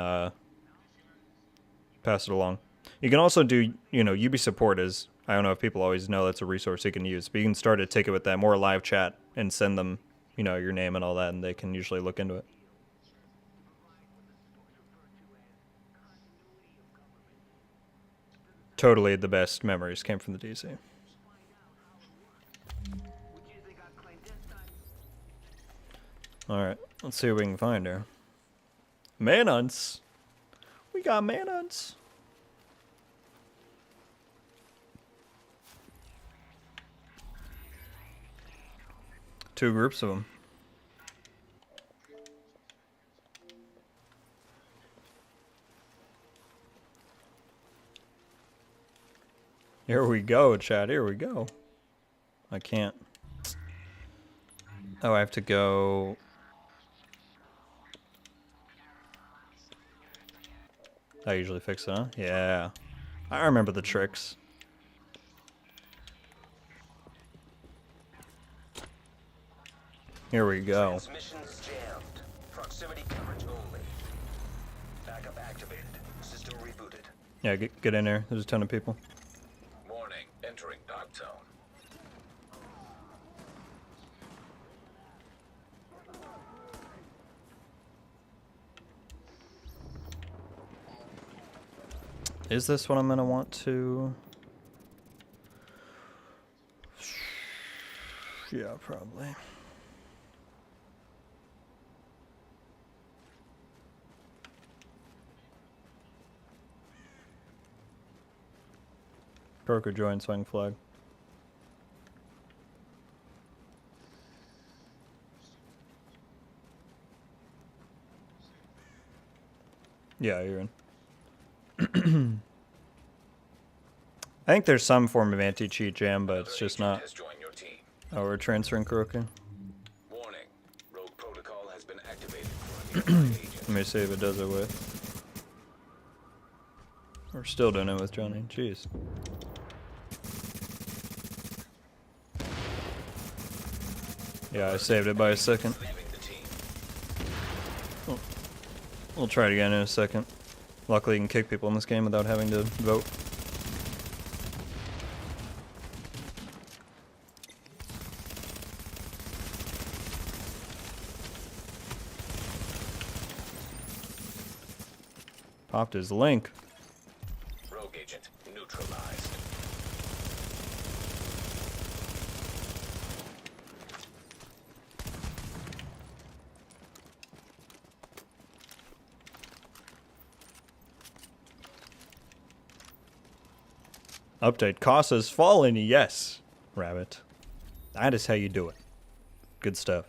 B: pass it along. You can also do, UB support is, I don't know if people always know that's a resource you can use, but you can start a ticket with them or a live chat and send them, your name and all that, and they can usually look into it. Totally the best memories came from the DC. Alright, let's see what we can find here. Manhunts! We got manhunts! Two groups of them. Here we go, chat, here we go. I can't. Oh, I have to go... I usually fix it, huh? Yeah. I remember the tricks. Here we go.
C: Transmissions jammed. Proximity coverage only. Backup activated. System rebooted.
B: Yeah, get in there. There's a ton of people.
C: Warning. Entering dark zone.
B: Is this what I'm gonna want to? Yeah, probably. Croker join swing flag. Yeah, you're in. I think there's some form of anti-cheat jam, but it's just not. Oh, we're transferring Croker.
C: Warning. Rogue protocol has been activated for a nearby agent.
B: Let me see if it does it with. We're still doing it with Johnny. Jeez. Yeah, I saved it by a second. We'll try it again in a second. Luckily, you can kick people in this game without having to vote. Popped his link.
C: Rogue agent neutralized.
B: Update. Cost has fallen. Yes, Rabbit. That is how you do it. Good stuff.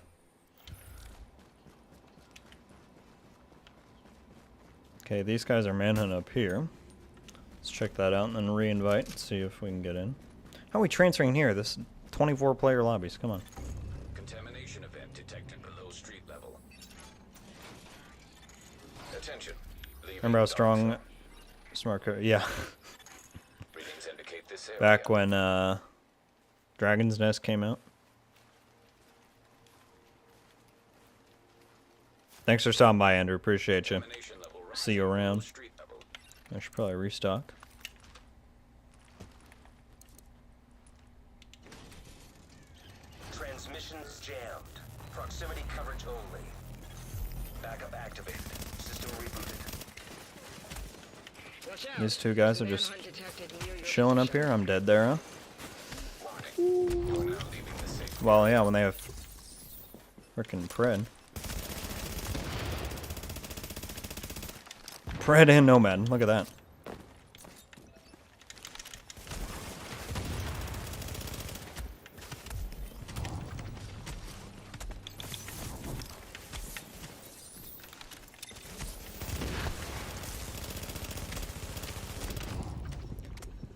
B: Okay, these guys are Manhunt up here. Let's check that out and then re-invite. See if we can get in. How are we transferring here? This 24-player lobbies. Come on.
C: Contamination event detected below street level. Attention.
B: Remember how strong smart code? Yeah.
C: Readings indicate this area.
B: Back when Dragon's Nest came out. Thanks for stopping by, Andrew. Appreciate you.
C: Contamination level rising
B: See you around.
C: below street level.
B: I should probably restock.
F: Transmissions jammed. Proximity coverage only. Backup activated. System rebooted.
E: Watch out.
B: These two guys are just
E: Manhunt detected near your
B: chilling up here. I'm dead there, huh?
C: Warning. You are now leaving the safe.
B: Well, yeah, when they have frickin' Pred. Pred and Nomad. Look at that.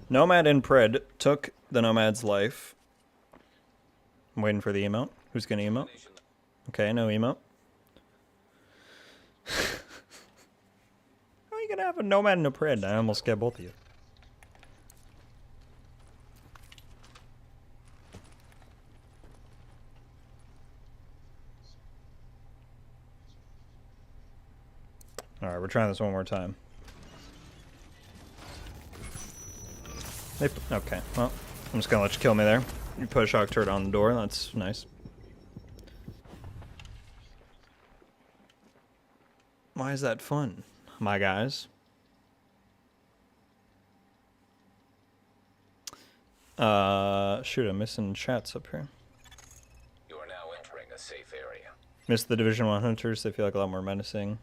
B: Nomad and Pred took the Nomad's life. I'm waiting for the emote. Who's gonna emote? Okay, no emote. How are you gonna have a Nomad and a Pred? I almost get both of you. Alright, we're trying this one more time. Okay, well, I'm just gonna let you kill me there. You put a shock turret on the door, that's nice. Why is that fun, my guys? Shoot, I'm missing chats up here.
C: You are now entering a safe area.
B: Missed the Division 1 Hunters, they feel like a lot more menacing.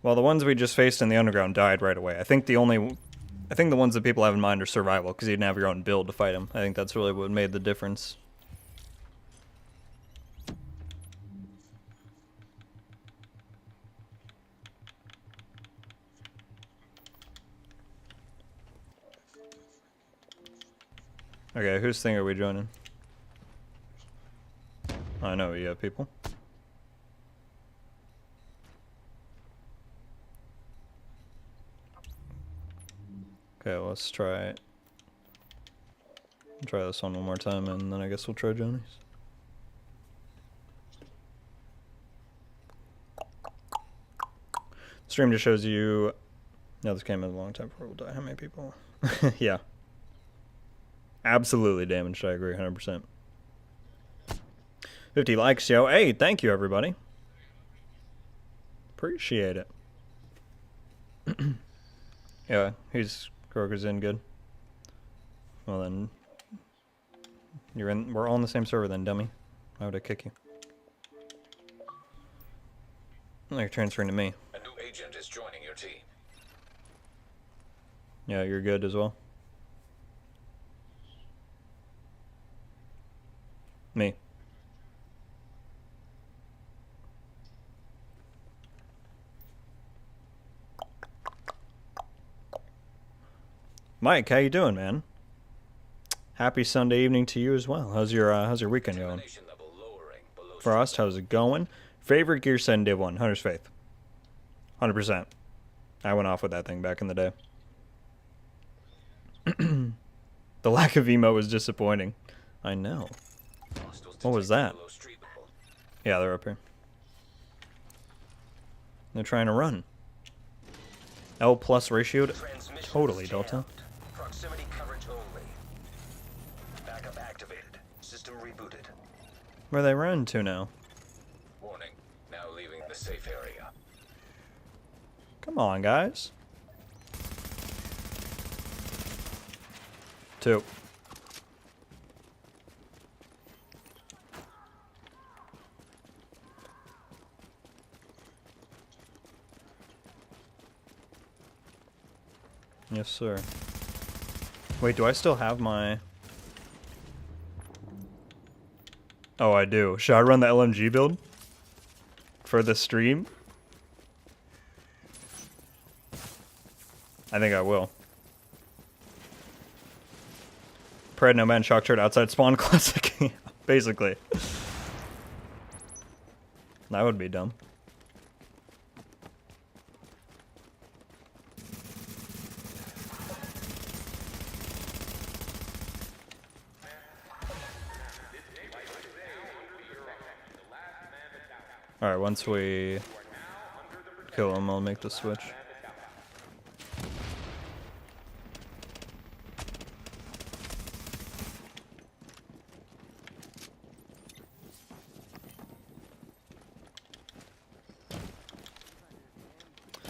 B: Well, the ones we just faced in the underground died right away. I think the ones that people have in mind are survival, because you didn't have your own build to fight them. I think that's really what made the difference. Okay, whose thing are we joining? I know you have people. Okay, let's try this one more time, and then I guess we'll try Johnny's. Stream just shows you. No, this came in a long time before we'll die. How many people? Yeah. Absolutely damaged, I agree, 100%. 50 likes, yo. Hey, thank you, everybody. Appreciate it. Yeah, Kroger's in good. Well then, you're in. We're all on the same server then, dummy. Why would I kick you? Oh, you're transferring to me.
C: A new agent is joining your team.
B: Yeah, you're good as well. Me. Mike, how you doing, man? Happy Sunday evening to you as well. How's your weekend going?
C: Contamination level lowering below
B: Frost, how's it going? Favorite gear set in Div 1, Hunter's Faith. 100%. I went off with that thing back in the day. The lack of emo was disappointing. I know.
C: Hostiles
B: What was
C: detected
B: that?
C: below street level.
B: Yeah, they're up here. They're trying to run. L plus ratioed.
F: Transmissions
B: Totally, Delta.
F: jammed. Proximity coverage only. Backup activated. System rebooted.
B: Where they run to now?
C: Warning. Now leaving the safe area.
B: Come on, guys. 2. Yes, sir. Wait, do I still have my... Oh, I do. Should I run the LMG build? For the stream? I think I will. Pred no man shock turret outside spawn classic. Basically. That would be dumb. Alright, once we kill him, I'll make the switch.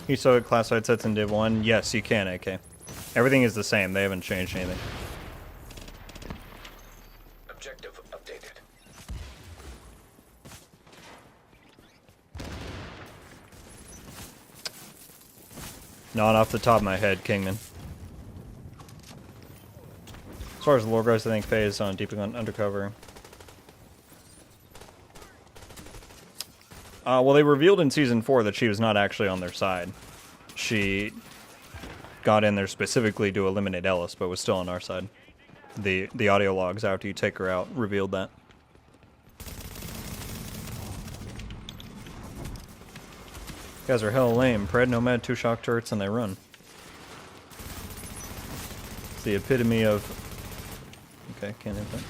B: You still get classified sets in Div 1? Yes, you can, AK. Everything is the same. They haven't changed anything.
F: Objective updated.
B: Not off the top of my head, Kingman. As far as the lore goes, I think Faye is on Deeping on Undercover. Well, they revealed in Season 4 that she was not actually on their side. She got in there specifically to eliminate Ellis, but was still on our side. The audio logs after you take her out revealed that. You guys are hella lame. Pred, Nomad, 2 shock turrets, and they run. It's the epitome of... Okay, can't hit that.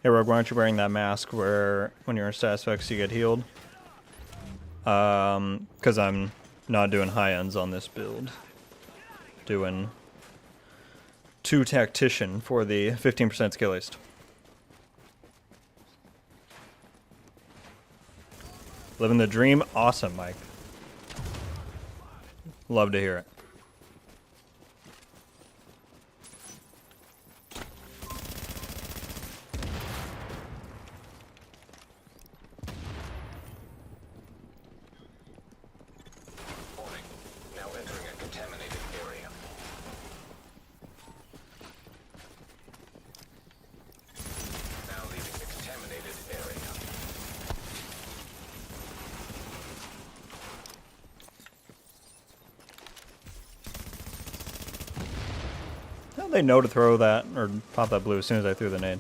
B: Hey Rogue, why aren't you wearing that mask where when you're in status effects you get healed? Because I'm not doing high ends on this build. Doing 2 tactician for the 15% skill haste. Living the dream, awesome, Mike. Love to hear it. They know to throw that or pop that blue as soon as I threw the nade.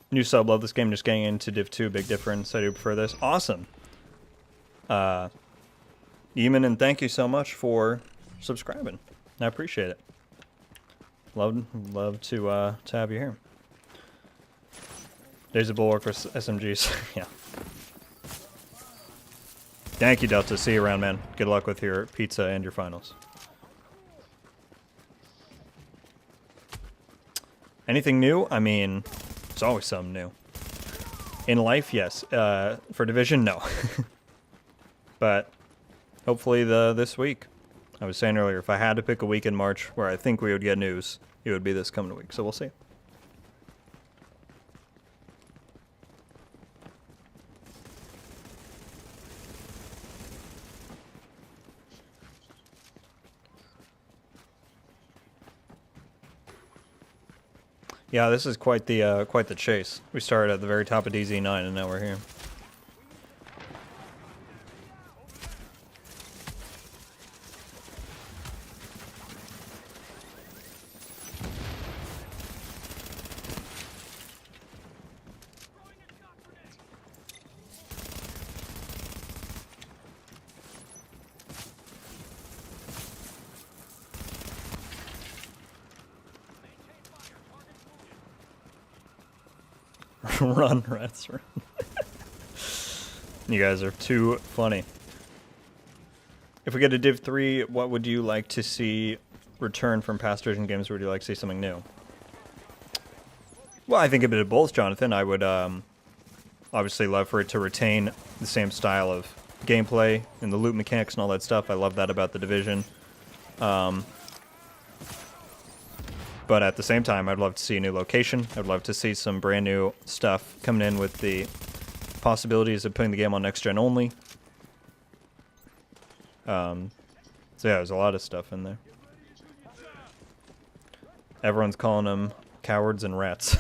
B: New sub, love this game, just getting into Div 2, big difference. I do prefer this. Awesome. Eamon, and thank you so much for subscribing. I appreciate it. Love to have you here. Days of Bulwark for SMGs. Yeah. Thank you, Delta. See you around, man. Good luck with your pizza and your finals. Anything new? I mean, there's always something new. In life, yes. For Division, no. But hopefully this week. I was saying earlier, if I had to pick a week in March where I think we would get news, it would be this coming week. So we'll see. Yeah, this is quite the chase. We started at the very top of DZ9 and now we're here. Run, rats, run. You guys are too funny. If we get a Div 3, what would you like to see return from past Division games, or would you like to see something new? Well, I think a bit of both, Jonathan. I would obviously love for it to retain the same style of gameplay and the loot mechanics and all that stuff. I love that about the Division. But at the same time, I'd love to see a new location. I'd love to see some brand new stuff coming in with the possibilities of putting the game on next gen only. So yeah, there's a lot of stuff in there. Everyone's calling them cowards and rats.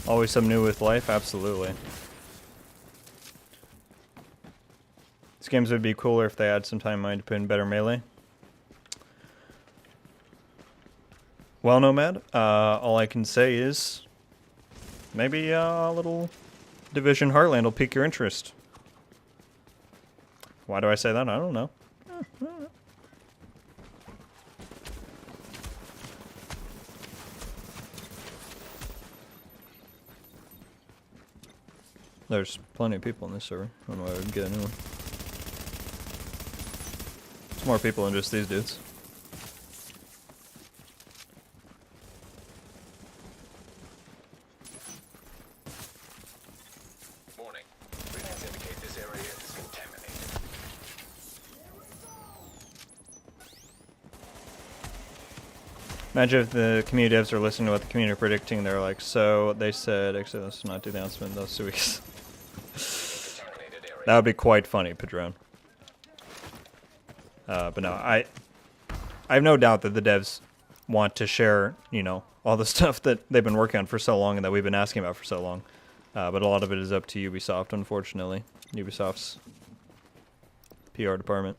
B: Always something new with life, absolutely. These games would be cooler if they had some time in mind to put in better melee. Well, Nomad, all I can say is maybe a little Division Heartland will pique your interest. Why do I say that? I don't know. There's plenty of people in this server. I don't know why I would get a new one. There's more people than just these dudes.
C: Warning. Readings indicate this area is contaminated.
B: Imagine if the community devs are listening to what the community are predicting. They're like, so they said, actually, let's not do the announcement in those 2 weeks. That would be quite funny, Padron. But no, I have no doubt that the devs want to share, you know, all the stuff that they've been working on for so long and that we've been asking about for so long. But a lot of it is up to Ubisoft, unfortunately. Ubisoft's PR department.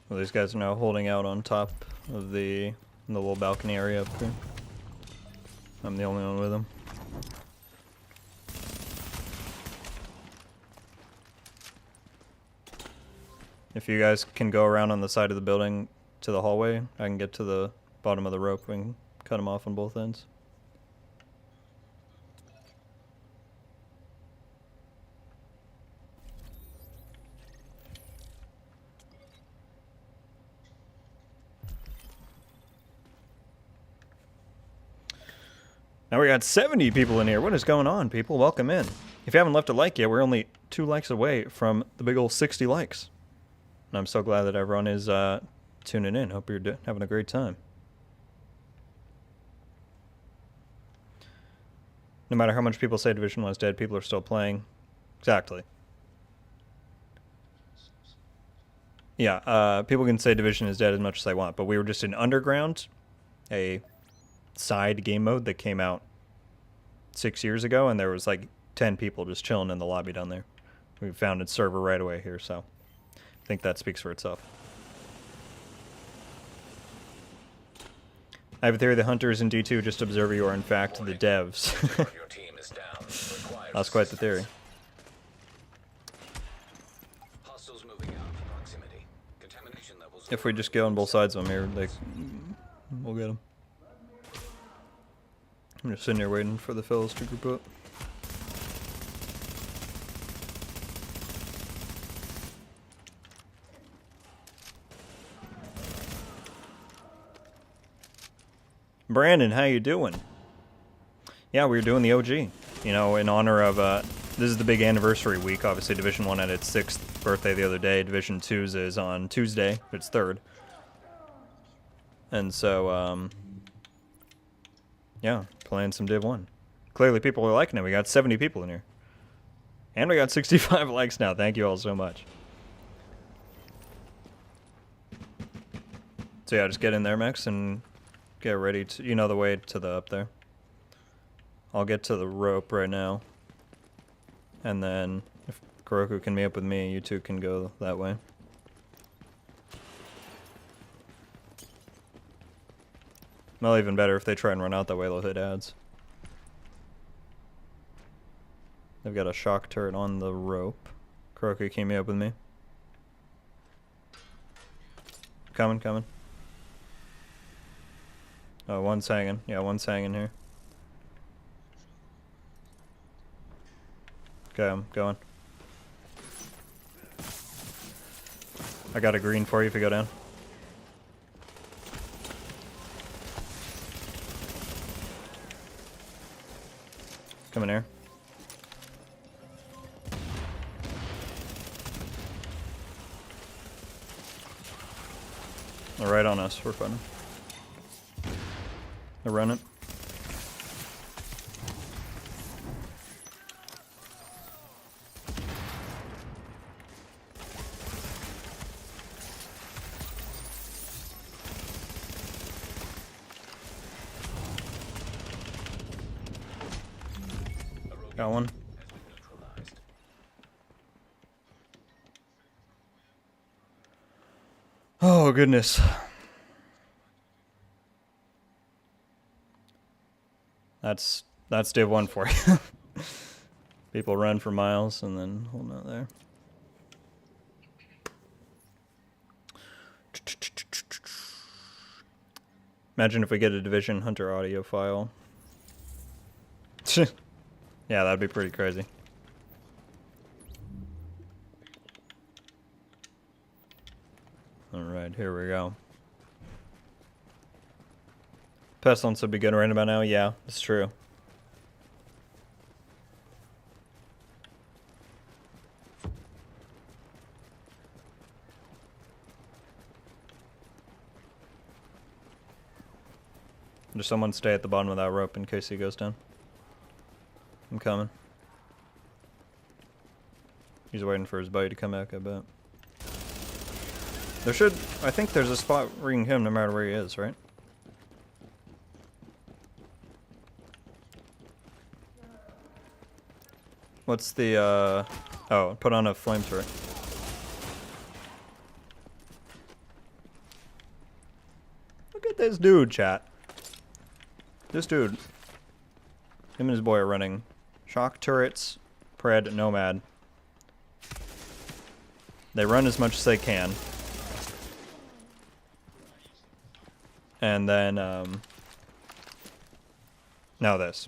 B: Well, these guys are now holding out on top of the little balcony area up there. I'm the only one with them. If you guys can go around on the side of the building to the hallway, I can get to the bottom of the rope and cut them off on both ends. Now we got 70 people in here. What is going on, people? Welcome in. If you haven't left a like yet, we're only 2 likes away from the big old 60 likes. And I'm so glad that everyone is tuning in. Hope you're having a great time. No matter how much people say Division 1 is dead, people are still playing. Exactly. Yeah, people can say Division is dead as much as they want, but we were just in Underground, a side game mode that came out 6 years ago, and there was like 10 people just chilling in the lobby down there. We found its server right away here, so I think that speaks for itself. I have a theory the hunters in D2 just observe you are in fact the devs.
C: Your team is down.
B: That's quite the theory.
C: Hostiles moving out of proximity. Contamination levels.
B: If we just go on both sides of them here, like, we'll get them. I'm just sitting here waiting for the fellas to group up. Brandon, how you doing? Yeah, we were doing the OG, you know, in honor of this is the big anniversary week. Obviously, Division 1 had its 6th birthday the other day. Division 2's is on Tuesday. It's 3rd. And so, yeah, playing some Div 1. Clearly, people are liking it. We got 70 people in here. And we got 65 likes now. Thank you all so much. So yeah, just get in there, Max, and get ready to... You know the way to the up there. I'll get to the rope right now. And then, if Kuroku can meet up with me, you two can go that way. Well, even better, if they try and run out that way, they'll hit ads. They've got a shock turret on the rope. Kuroku, can you meet up with me? Coming, coming. Oh, one's hanging. Yeah, one's hanging here. Okay, I'm going. I got a green for you if you go down. Come in here. They're right on us. We're fighting. They're running. Got one. Oh goodness. That's Div 1 for you. People run for miles and then hold out there. Imagine if we get a Division Hunter audio file. Yeah, that'd be pretty crazy. Alright, here we go. Pestilence would be good right about now. Yeah, it's true. Does someone stay at the bottom of that rope in case he goes down? I'm coming. He's waiting for his buddy to come back, I bet. There should... I think there's a spot ringing him no matter where he is, right? What's the, Oh, put on a flame turret. Look at this dude, chat. This dude. Him and his boy are running shock turrets, Pred, Nomad. They run as much as they can. And then, now this.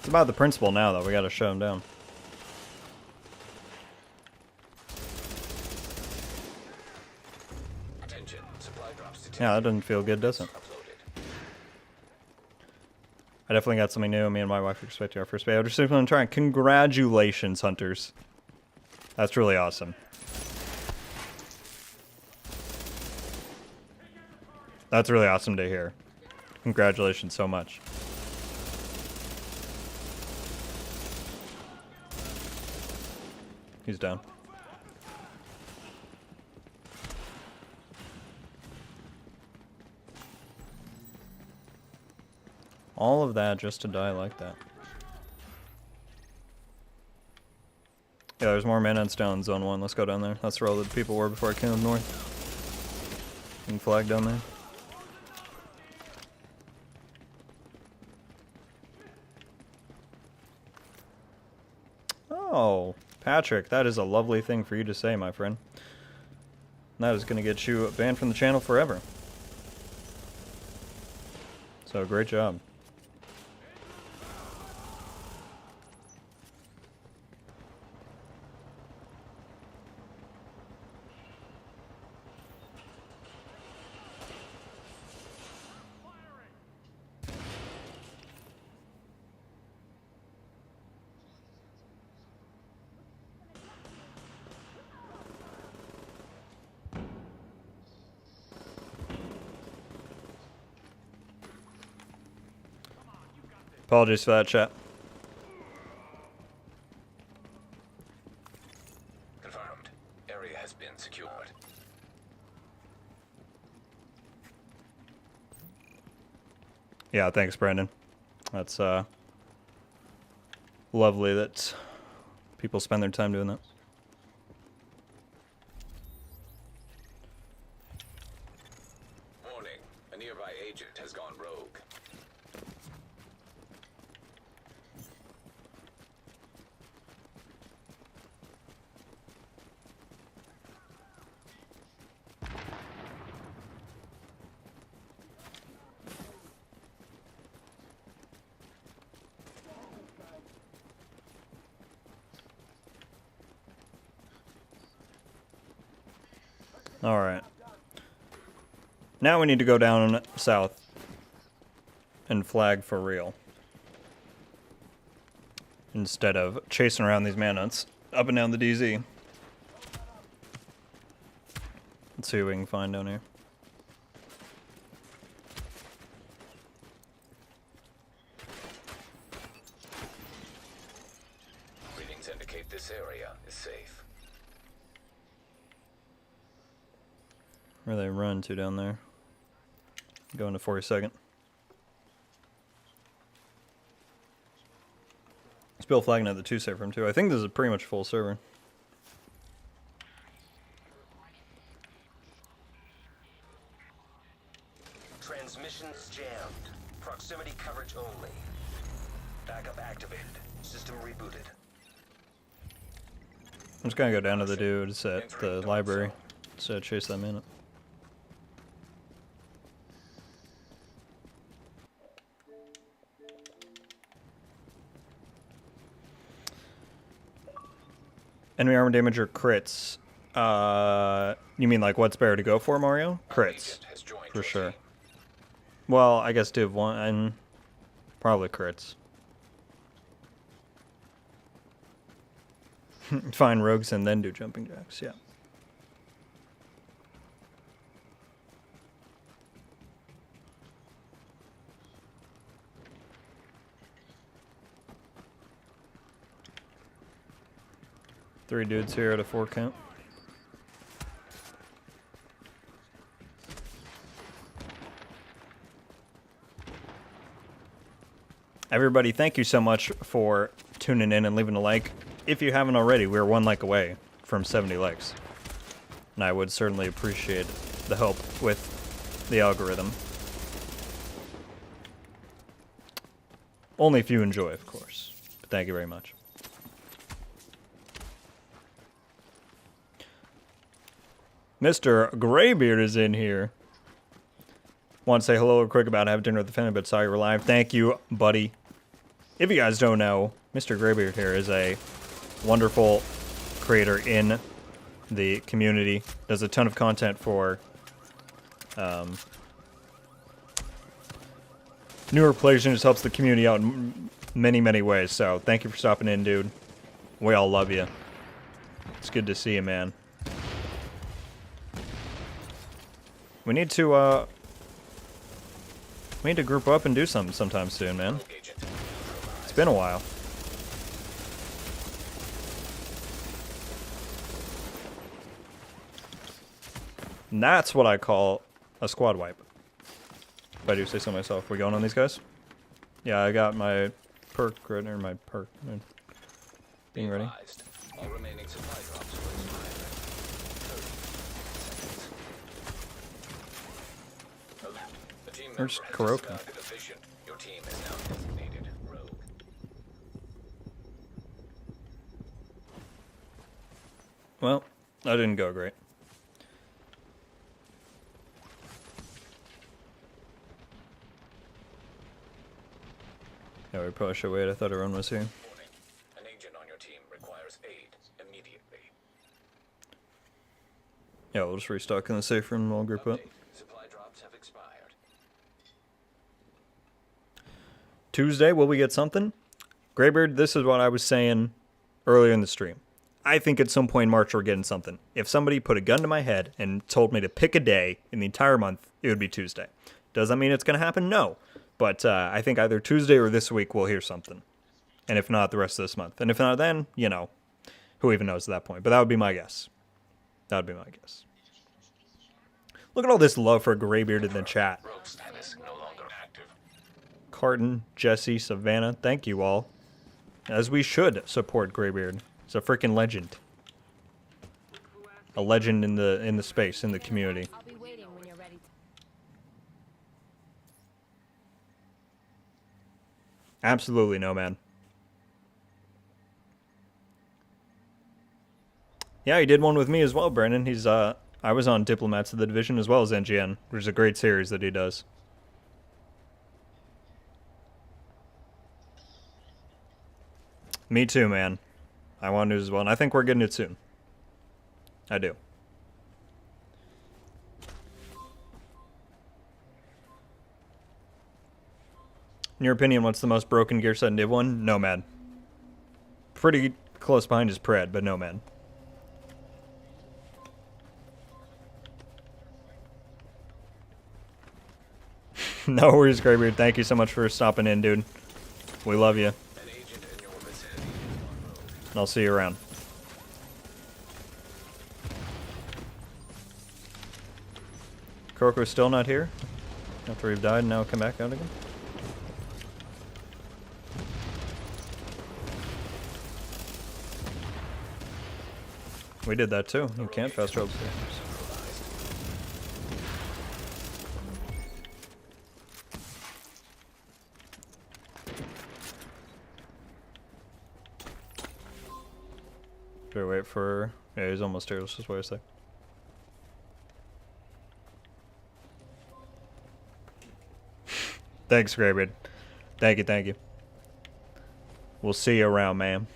B: It's about the principle now, though. We gotta shut him down.
C: Attention, supply drops detected.
B: Yeah, that doesn't feel good, does it?
C: Uploaded.
B: I definitely got something new. Me and my wife are expecting our first baby. I'm just simply gonna try. Congratulations, hunters. That's really awesome. That's really awesome to hear. Congratulations so much. He's down. All of that just to die like that. Yeah, there's more Manhunts down in Zone 1. Let's go down there. That's where all the people were before I came up north. And flag down there. Oh, Patrick, that is a lovely thing for you to say, my friend. That is going to get you banned from the channel forever. So, great job. Apologies for that, chat.
F: Confirmed. Area has been secured.
B: Yeah, thanks, Brandon. That's lovely that people spend their time doing that.
C: Warning, a nearby agent has gone rogue.
B: Alright. Now we need to go down south and flag for real. Instead of chasing around these manhunts up and down the DZ. Let's see what we can find down here.
F: Readings indicate this area is safe.
B: Where they run to down there. Going to 42nd. Spill flagging at the 2 server from 2. I think this is pretty much full server.
F: Transmissions jammed. Proximity coverage only. Backup activated. System rebooted.
B: I'm just gonna go down to the dudes at the library. So chase them in. Enemy armor damage or crits? You mean like what's better to go for, Mario? Crits,
F: Agent has joined
B: for
F: your
B: sure.
F: team.
B: Well, I guess Div 1 and probably crits. Find rogues and then do jumping jacks, yeah. Three dudes here at a 4 count. Everybody, thank you so much for tuning in and leaving a like. If you haven't already, we're 1 like away from 70 likes. And I would certainly appreciate the help with the algorithm. Only if you enjoy, of course. But thank you very much. Mr. Graybeard is in here. Want to say hello real quick about having dinner with the family, but saw you were live. Thank you, buddy. If you guys don't know, Mr. Graybeard here is a wonderful creator in the community. Does a ton of content for newer players and just helps the community out in many, many ways. So thank you for stopping in, dude. We all love you. It's good to see you, man. We need to group up and do something sometime soon, man. It's been a while. And that's what I call a squad wipe. If I do say so myself. We going on these guys? Yeah, I got my perk right there, my perk. Being ready.
C: All remaining supply drops will expire. The team
B: Where's
C: member has
B: Kuroka?
C: discarded a vision. Your team is now designated rogue.
B: Well, that didn't go great. Yeah, we probably should wait. I thought everyone was here.
C: Warning. An agent on your team requires aid immediately.
B: Yeah, we'll just restock in the safe room and we'll group up.
C: Update. Supply drops have expired.
B: Tuesday, will we get something? Graybeard, this is what I was saying earlier in the stream. I think at some point in March we're getting something. If somebody put a gun to my head and told me to pick a day in the entire month, it would be Tuesday. Does that mean it's going to happen? No. But I think either Tuesday or this week we'll hear something. And if not, the rest of this month. And if not, then, you know, who even knows at that point. But that would be my guess. That would be my guess. Look at all this love for Graybeard in the chat.
C: Rogue status no longer active.
B: Carton, Jesse, Savannah, thank you all. As we should support Graybeard. He's a freaking legend. A legend in the space, in the community.
G: I'll be waiting when you're ready.
B: Absolutely no, man. Yeah, he did one with me as well, Brennan. He's I was on Diplomats of the Division as well as NGN, which is a great series that he does. Me too, man. I want news as well, and I think we're getting it soon. I do. In your opinion, what's the most broken gear set in Div 1? Nomad. Pretty close behind is Pred, but Nomad. No worries, Graybeard. Thank you so much for stopping in, dude. We love you.
C: An agent in your vicinity is on road.
B: And I'll see you around. Croco's still not here? After we've died and now come back out again? We did that too. You can't fast travel upstairs. Do we wait for... Yeah, he's almost here. Let's just wait a sec. Thanks, Graybeard. Thank you, thank you. We'll see you around, man.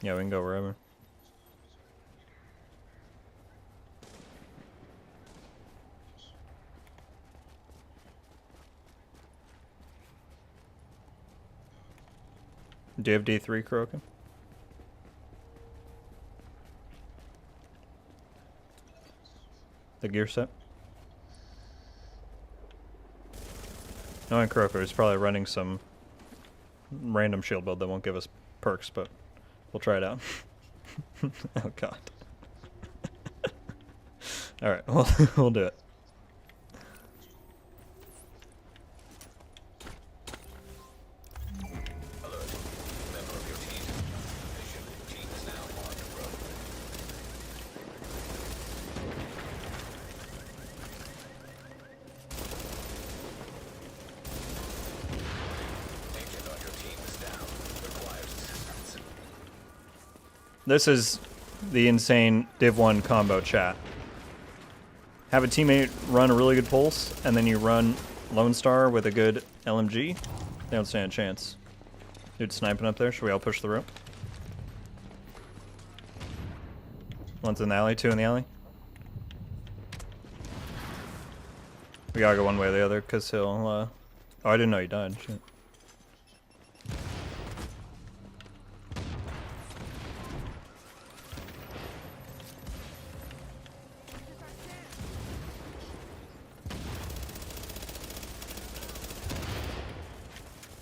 B: Yeah, we can go wherever. Do you have D3, Crokin? The gear set? No, and Croker is probably running some random shield build that won't give us perks, but we'll try it out. Oh god. Alright, we'll do it.
C: Alert. Member of your team. Mission. Team is now on the road. Agent on your team is down. Requires assistance.
B: This is the insane Div 1 combo chat. Have a teammate run a really good pulse, and then you run Lone Star with a good LMG. They don't stand a chance. Dude sniping up there. Should we all push the rope? One's in the alley, two in the alley. We gotta go one way or the other, because he'll, Oh, I didn't know he died. Shit.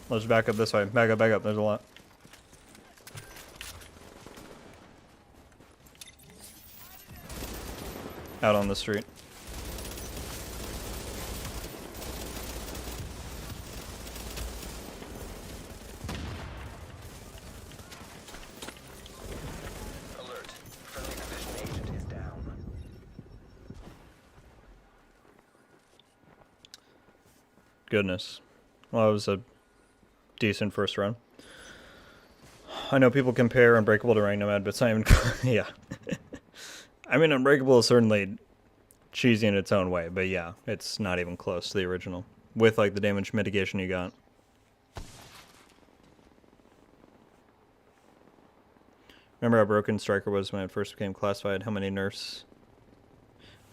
B: Let's back up this way. Back up, back up. There's a lot. Out on the street.
F: Alert. Friendly division agent is down.
B: Goodness. Well, it was a decent first run. I know people compare Unbreakable to Rank Nomad, but it's not even... yeah. I mean, Unbreakable is certainly cheesy in its own way, but yeah, it's not even close to the original. With, like, the damage mitigation you got. Remember how broken Striker was when it first became classified? How many nerfs?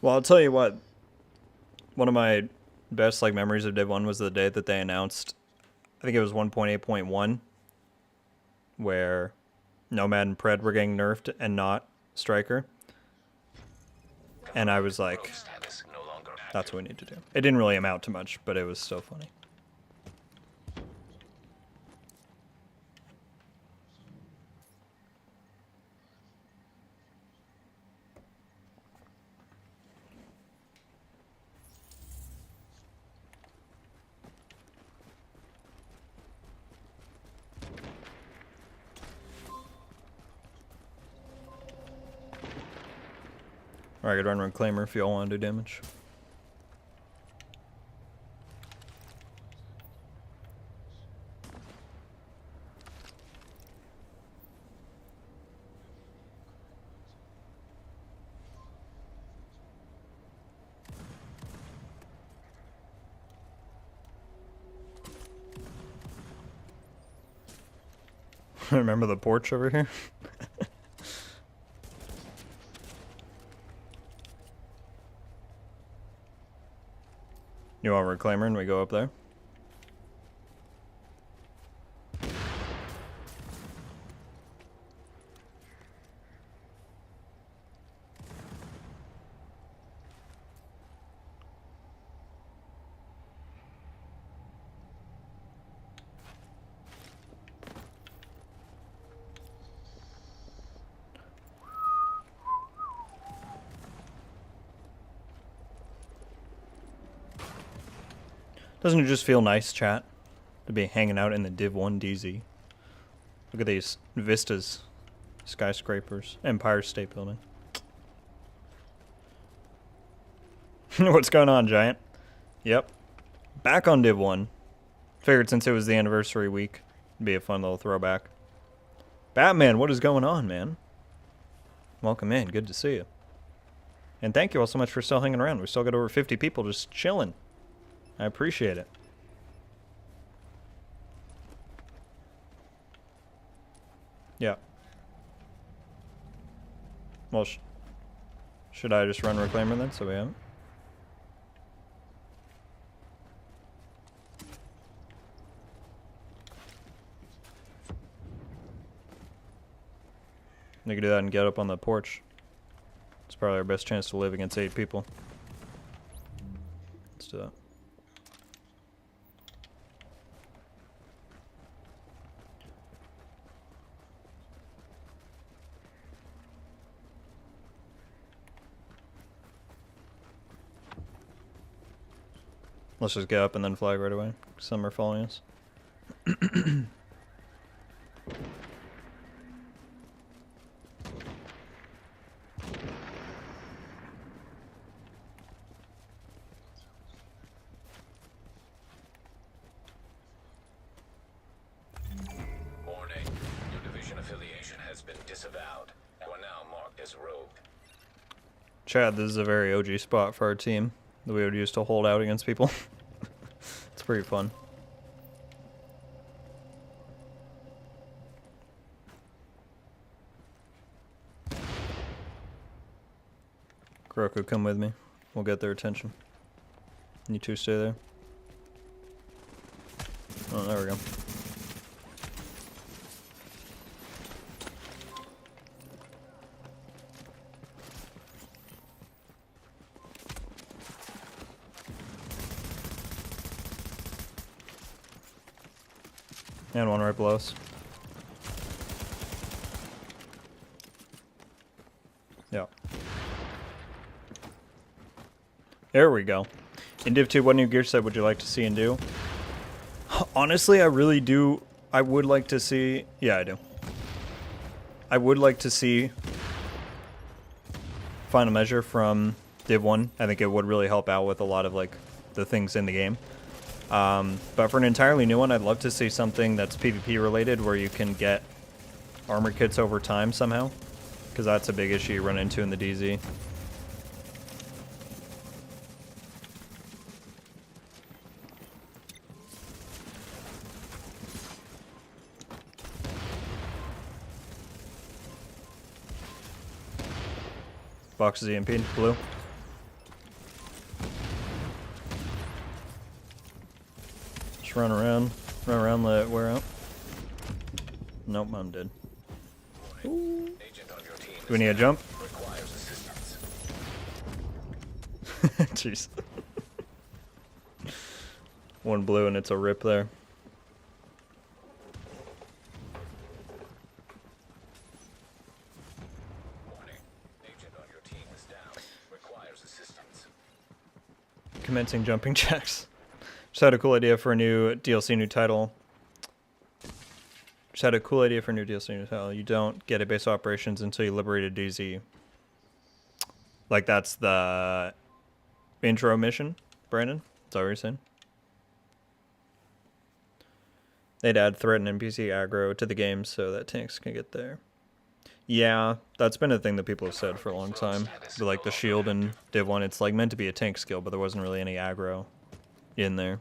B: Well, I'll tell you what. One of my best like memories of Div 1 was the day that they announced, I think it was 1.8.1, where Nomad and Pred were getting nerfed and not Striker. And I was like, that's what we need to do. It didn't really amount to much, but it was so funny. Alright, I could run Reclaimer if y'all want to do damage. Remember the porch over here? You want Reclaimer and we go up there? Doesn't it just feel nice, chat, to be hanging out in the Div 1 DZ? Look at these vistas, skyscrapers, Empire State Building. What's going on, Giant? Yep. Back on Div 1. Figured since it was the anniversary week, it'd be a fun little throwback. Batman, what is going on, man? Welcome in, good to see you. And thank you all so much for still hanging around. We still got over 50 people just chilling. I appreciate it. Yeah. Well, should I just run Reclaimer then, so we have it? You can do that and get up on the porch. It's probably our best chance to live against 8 people. Let's do that. Let's just get up and then flag right away. Some are following us.
C: Warning. Your division affiliation has been disavowed. You are now marked as rogue.
B: Chad, this is a very OG spot for our team that we would use to hold out against people. It's pretty fun. Kuroko, come with me. We'll get their attention. You two stay there. Oh, there we go. And one right below us. Yeah. There we go. In Div 2, what new gear set would you like to see and do? Honestly, I really do. I would like to see... Yeah, I do. I would like to see Final Measure from Div 1. I think it would really help out with a lot of, like, the things in the game. But for an entirely new one, I'd love to see something that's PvP related where you can get armor kits over time somehow, because that's a big issue you run into in the DZ. Box is EMP'd, blue. Just run around, let it wear out. Nope, I'm dead.
C: Agent on your team
B: Do we need a jump?
C: requires assistance.
B: Jeez. One blue and it's a rip there.
C: Warning. Agent on your team is down. Requires assistance.
B: Commencing jumping jacks. Just had a cool idea for a new DLC, new title. Just had a cool idea for a new DLC, new title. You don't get a base of operations until you liberate a DZ. Like that's the intro mission, Brandon? Is that what you're saying? They'd add threat and NPC aggro to the game so that tanks can get there. Yeah, that's been a thing that people have said for a long time. But like the shield and Div 1, it's like meant to be a tank skill, but there wasn't really any aggro in there.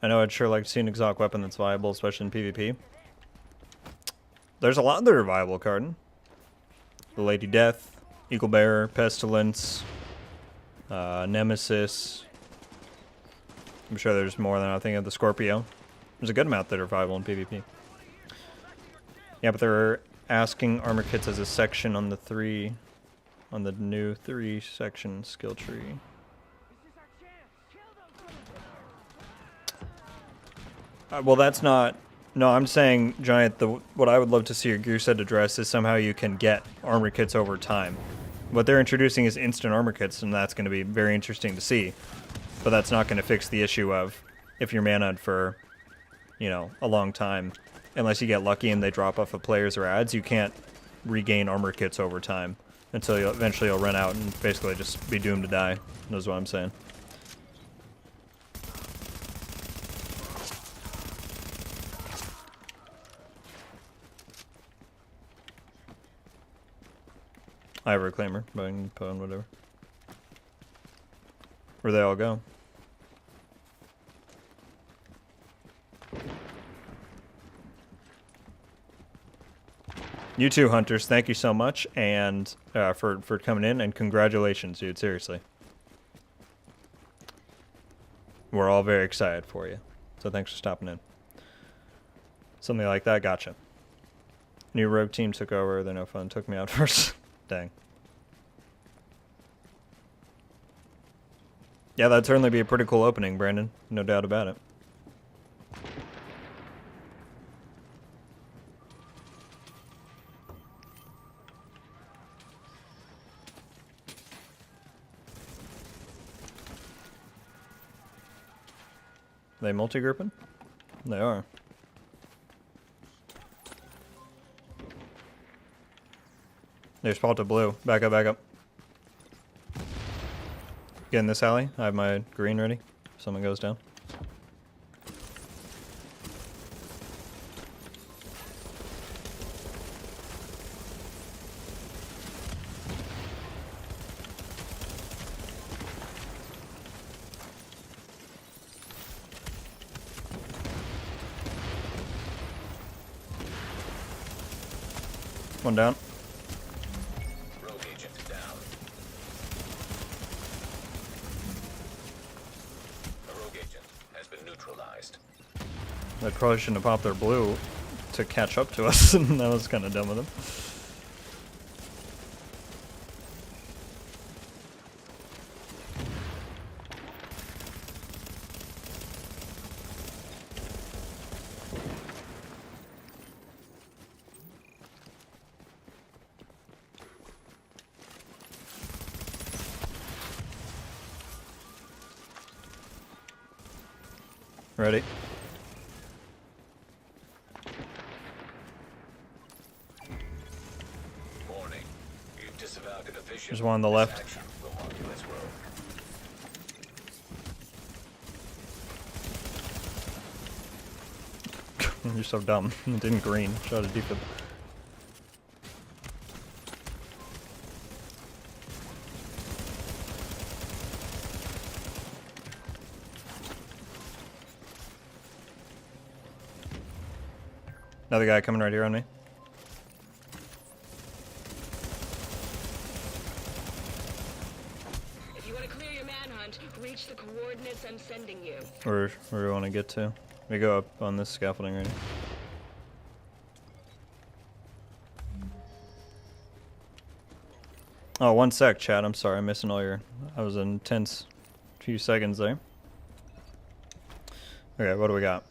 B: I know I'd sure like to see an exotic weapon that's viable, especially in PvP. There's a lot that are viable, Cardin. The Lady Death, Eagle Bearer, Pestilence, Nemesis. I'm sure there's more than I think of. The Scorpio. There's a good amount that are viable in PvP. Yeah, but they're asking armor kits as a section on the new 3-section skill tree. Well, that's not... No, I'm saying, Giant, what I would love to see your gear set address is somehow you can get armor kits over time. What they're introducing is instant armor kits, and that's going to be very interesting to see. But that's not going to fix the issue of if you're Manhunt for, you know, a long time. Unless you get lucky and they drop off of players or ads, you can't regain armor kits over time. Until eventually you'll run out and basically just be doomed to die. That's what I'm saying. I have a reclaimer, but I can put on whatever. Where they all go. You too, Hunters. Thank you so much, and for coming in, and congratulations, dude. Seriously, we're all very excited for you. So thanks for stopping in. Something like that, gotcha. New rogue team took over. They're no fun. Took me out first. Dang. Yeah, that'd certainly be a pretty cool opening, Brandon. No doubt about it. They multi-grouping? They are. There's spot to blue. Back up, back up. Get in this alley. I have my green ready. If someone goes down. One down.
C: Rogue agent down. A rogue agent has been neutralized.
B: They probably shouldn't have popped their blue to catch up to us, and that was kind of dumb of them. Ready?
C: Warning. You've disavowed the division.
B: There's one on the
C: This
B: left.
C: action will mark you as rogue.
B: You're so dumb. It didn't green. Shot it deep. Another guy coming right here on me.
G: If you want to clear your manhunt, reach the coordinates I'm sending you.
B: Where do we want to get to? We go up on this scaffolding right here. Oh, 1 sec, chat. I'm sorry, I'm missing all your... I was in tense few seconds there. Okay, what do we got?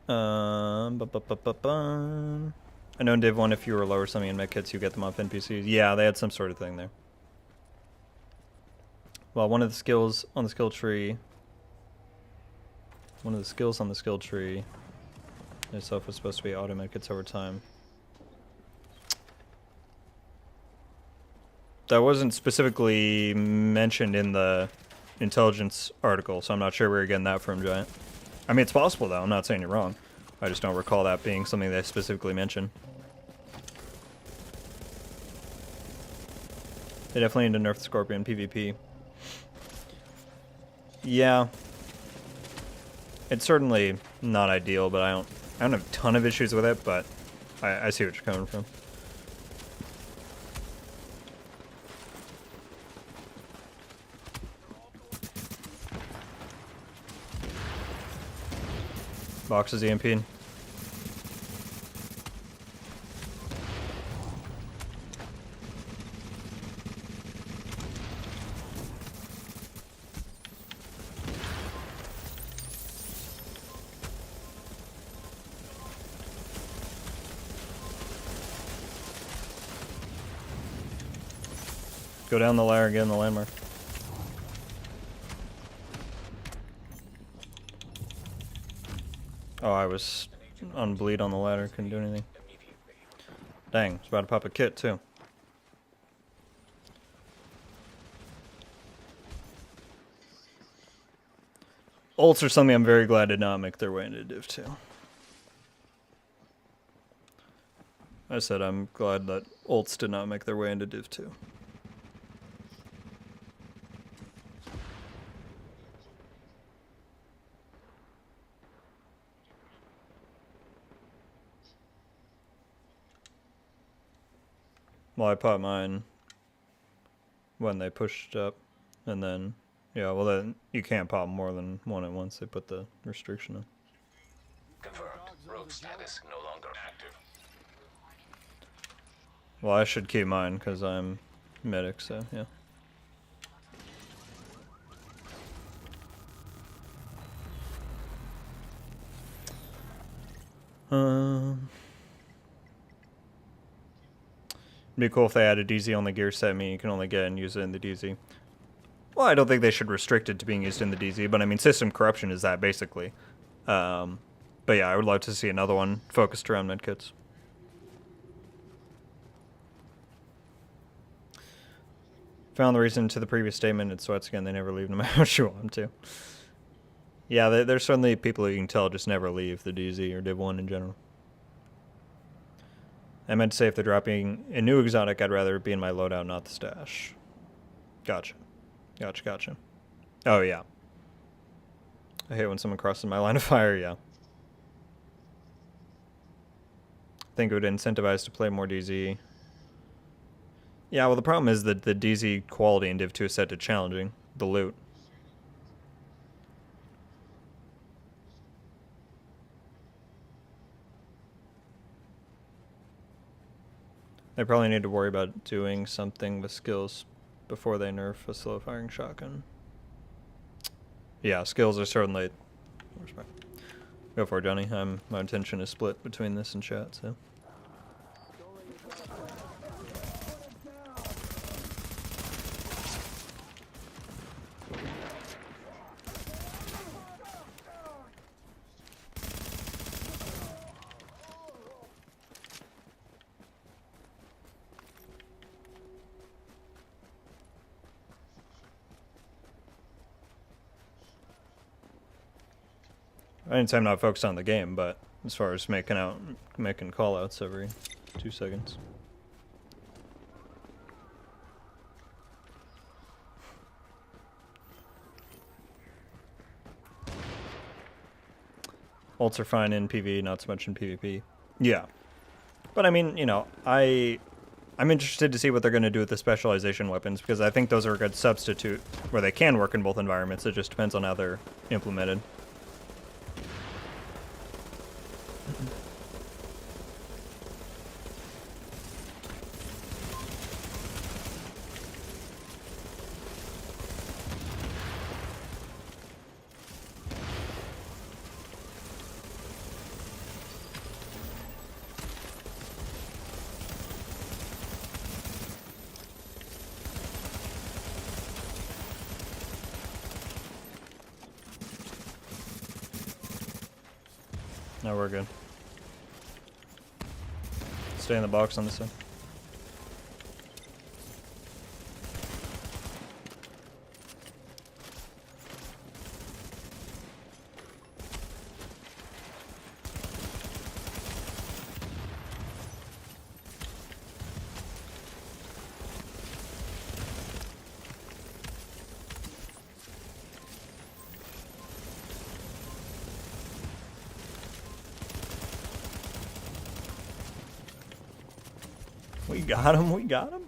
B: I know in Div 1 if you were lower something in medkits, you get them off NPCs. Yeah, they had some sort of thing there. Well, one of the skills on the skill tree... One of the skills on the skill tree itself was supposed to be auto medkits over time. That wasn't specifically mentioned in the intelligence article, so I'm not sure where you're getting that from, Giant. I mean, it's possible, though. I'm not saying you're wrong. I just don't recall that being something they specifically mentioned. They definitely need to nerf the Scorpion PvP. Yeah. It's certainly not ideal, but I don't have a ton of issues with it, but I see what you're coming from. Box is EMP'd. Go down the ladder, get in the landmark. Oh, I was on bleed on the ladder, couldn't do anything. Dang, I was about to pop a kit too. Ults are something I'm very glad did not make their way into Div 2. I said I'm glad that ults did not make their way into Div 2. Well, I popped mine when they pushed up, and then, yeah, well then, you can't pop more than one at once, they put the restriction in.
C: Confirmed. Rogue status no longer active.
B: Well, I should keep mine, because I'm medic, so, yeah. It'd be cool if they had a DZ on the gear set, meaning you can only get and use it in the DZ. Well, I don't think they should restrict it to being used in the DZ, but I mean, system corruption is that, basically. But yeah, I would love to see another one focused around medkits. Found the reason to the previous statement, it sweats again, they never leave no matter what you want them to. Yeah, there's certainly people who you can tell just never leave the DZ or Div 1 in general. I meant to say if they're dropping a new exotic, I'd rather be in my loadout, not the stash. Gotcha. Gotcha. Oh, yeah. I hate when someone crosses my line of fire, yeah. I think it would incentivize to play more DZ. Yeah, well, the problem is that the DZ quality in Div 2 is set to challenging. The loot. They probably need to worry about doing something with skills before they nerf a slow firing shotgun. Yeah, skills are certainly... Go for it, Johnny. My attention is split between this and chat, so... Anytime not focused on the game, but as far as making call outs every 2 seconds. Ults are fine in PvE, not so much in PvP. Yeah. But I mean, you know, I'm interested to see what they're going to do with the specialization weapons, because I think those are a good substitute where they can work in both environments. It just depends on how they're implemented. No, we're good. Stay in the box on this side. We got him, we got him.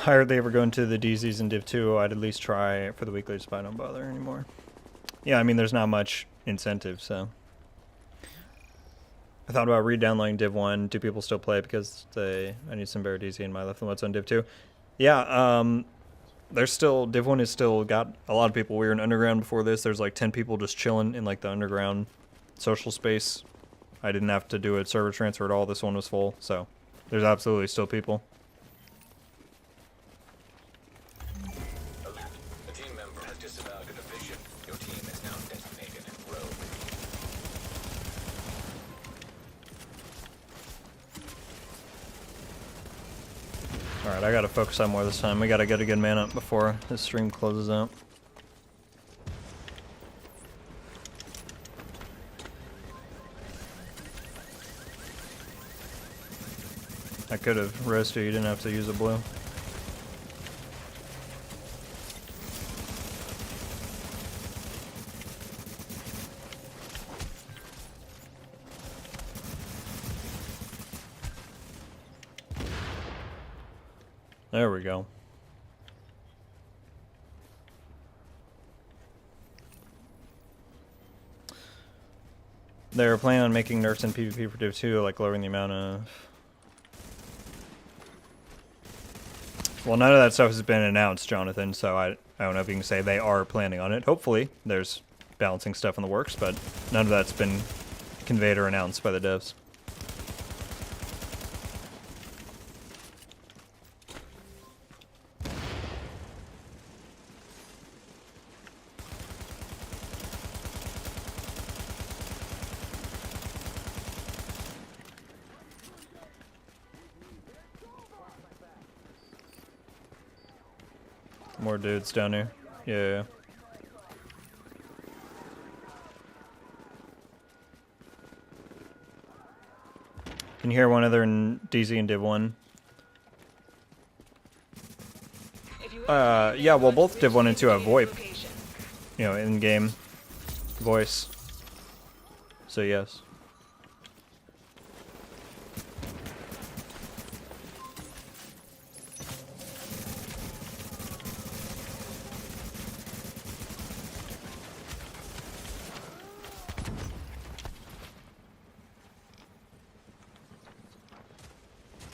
B: I heard they were going to the DZs in Div 2. I'd at least try for the weekly spy, don't bother anymore. Yeah, I mean, there's not much incentive, so. I thought about re-downloading Div 1. Do people still play because I need some better DZ in my left and what's on Div 2? Yeah, there's still, Div 1 is still got a lot of people. We were in Underground before this. There's like 10 people just chilling in like the Underground social space. I didn't have to do a server transfer at all. This one was full, so there's absolutely still people.
C: Alert. A team member has disavowed your division. Your team is now designated rogue.
B: Alright, I gotta focus on more this time. We gotta get a good man up before this stream closes out. I could have roasted you, didn't have to use a blue. There we go. They're planning on making nerfs in PvP for Div 2, like lowering the amount of... Well, none of that stuff has been announced, Jonathan, so I don't know if you can say they are planning on it. Hopefully, there's balancing stuff in the works, but none of that's been conveyed or announced by the devs. More dudes down here. Yeah. Can you hear one other in DZ and Div 1? Yeah, well, both Div 1 and 2 have VoIP. You know, in-game voice. So, yes.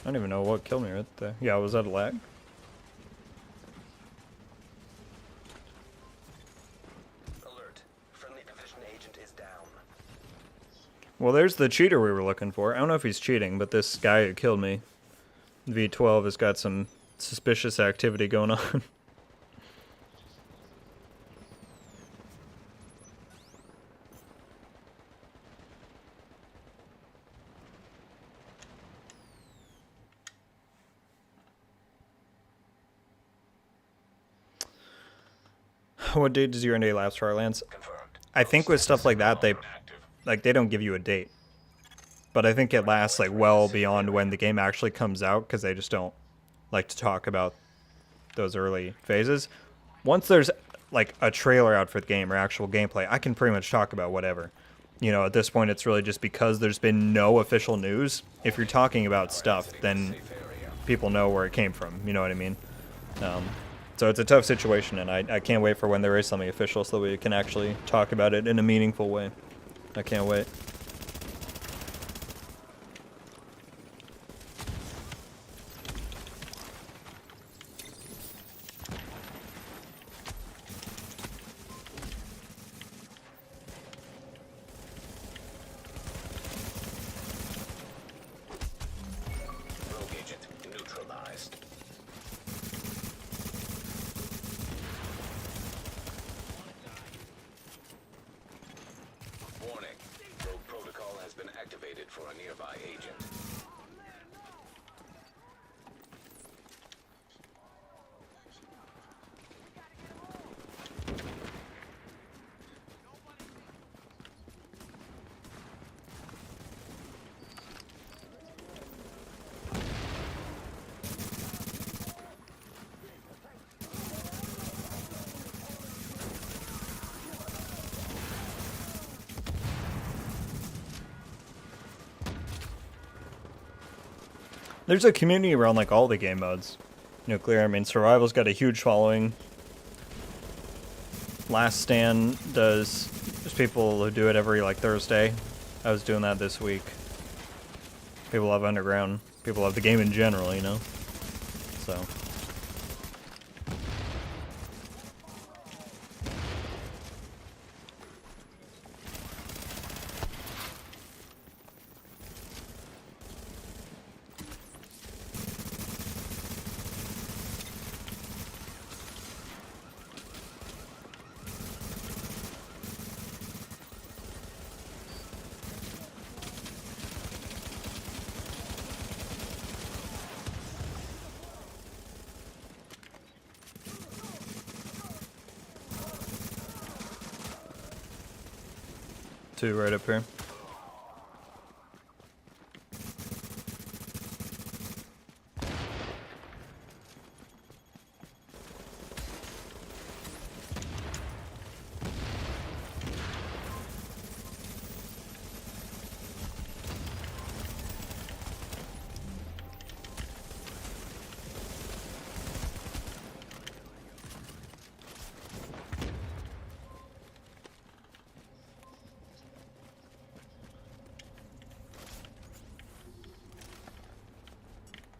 B: I don't even know what killed me right there. Yeah, was that a lag?
F: Alert. Friendly division agent is down.
B: Well, there's the cheater we were looking for. I don't know if he's cheating, but this guy who killed me, V12, has got some suspicious activity going on. What date does your day lapse for Heartlands?
C: Confirmed.
B: I think with stuff like that, they don't give you a date. But I think it lasts like well beyond when the game actually comes out, because they just don't like to talk about those early phases. Once there's like a trailer out for the game or actual gameplay, I can pretty much talk about whatever. You know, at this point, it's really just because there's been no official news. If you're talking about stuff, then people know where it came from. You know what I mean? So it's a tough situation, and I can't wait for when there is something official so that we can actually talk about it in a meaningful way. I can't wait.
C: Rogue agent neutralized. Warning. Rogue protocol has been activated for a nearby agent.
B: There's a community around like all the game modes. Nuclear, I mean, Survival's got a huge following. Last Stand there's people who do it every like Thursday. I was doing that this week. People love Underground. People love the game in general, you know? So. Two right up here.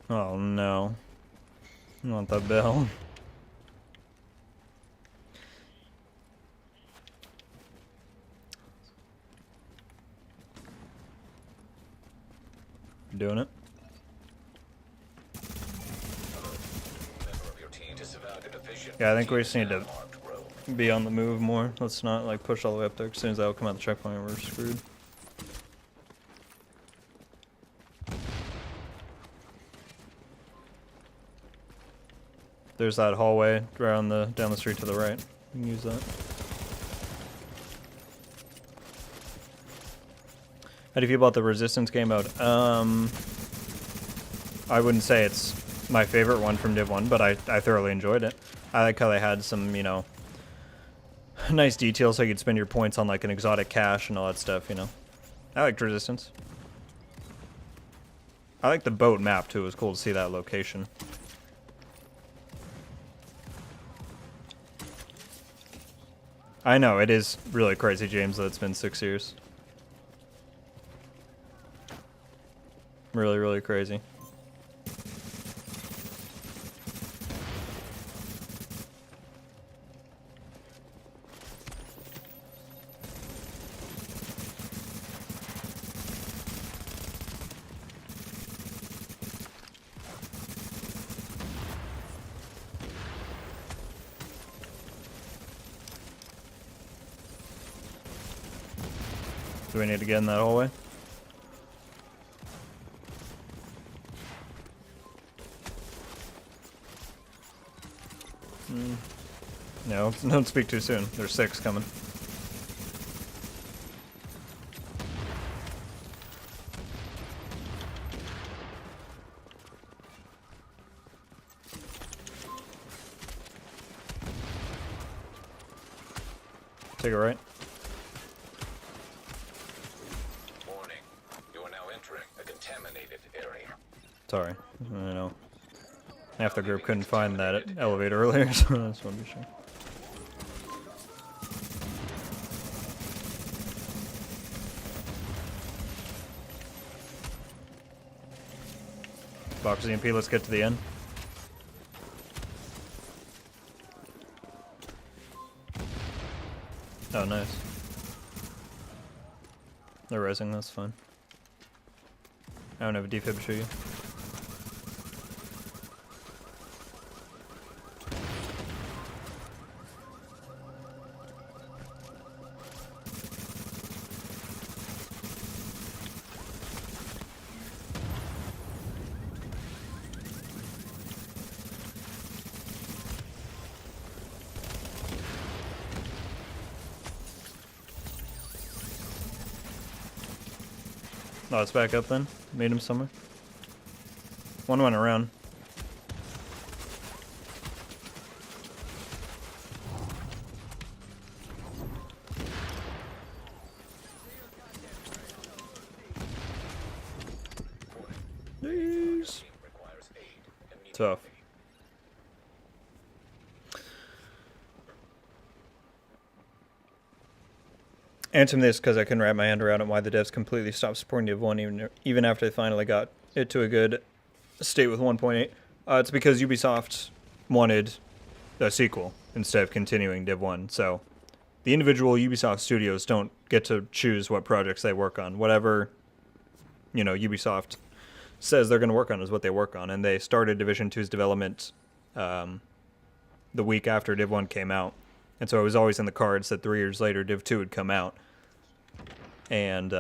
B: Oh no. I want that bell. Doing it. Yeah, I think we just need to be on the move more. Let's not like push all the way up there. As soon as that'll come out the checkpoint, we're screwed. There's that hallway around down the street to the right. You can use that. How do you feel about the Resistance game mode? I wouldn't say it's my favorite one from Div 1, but I thoroughly enjoyed it. I like how they had some, you know, nice details so you could spend your points on like an exotic cache and all that stuff, you know. I liked Resistance. I like the boat map too. It was cool to see that location. I know, it is really crazy, James, that it's been 6 years. Really, really crazy. Do we need to get in that hallway? No, don't speak too soon. There's 6 coming. Take it right.
C: Warning. You are now entering a contaminated area.
B: Sorry. I know. Half the group couldn't find that elevator earlier, so I just want to be sure. Box EMP, let's get to the end. Oh, nice. They're rising, that's fine. I don't have a defib to show you. Oh, it's back up then? Made him somewhere? One went around. Jeez. Tough. Answer this because I couldn't wrap my hand around it why the devs completely stopped supporting Div 1 even after they finally got it to a good state with 1.8. It's because Ubisoft wanted a sequel instead of continuing Div 1. So the individual Ubisoft studios don't get to choose what projects they work on. Whatever, you know, Ubisoft says they're going to work on is what they work on. And they started Division 2's development the week after Div 1 came out. And so it was always in the cards that 3 years later Div 2 would come out. And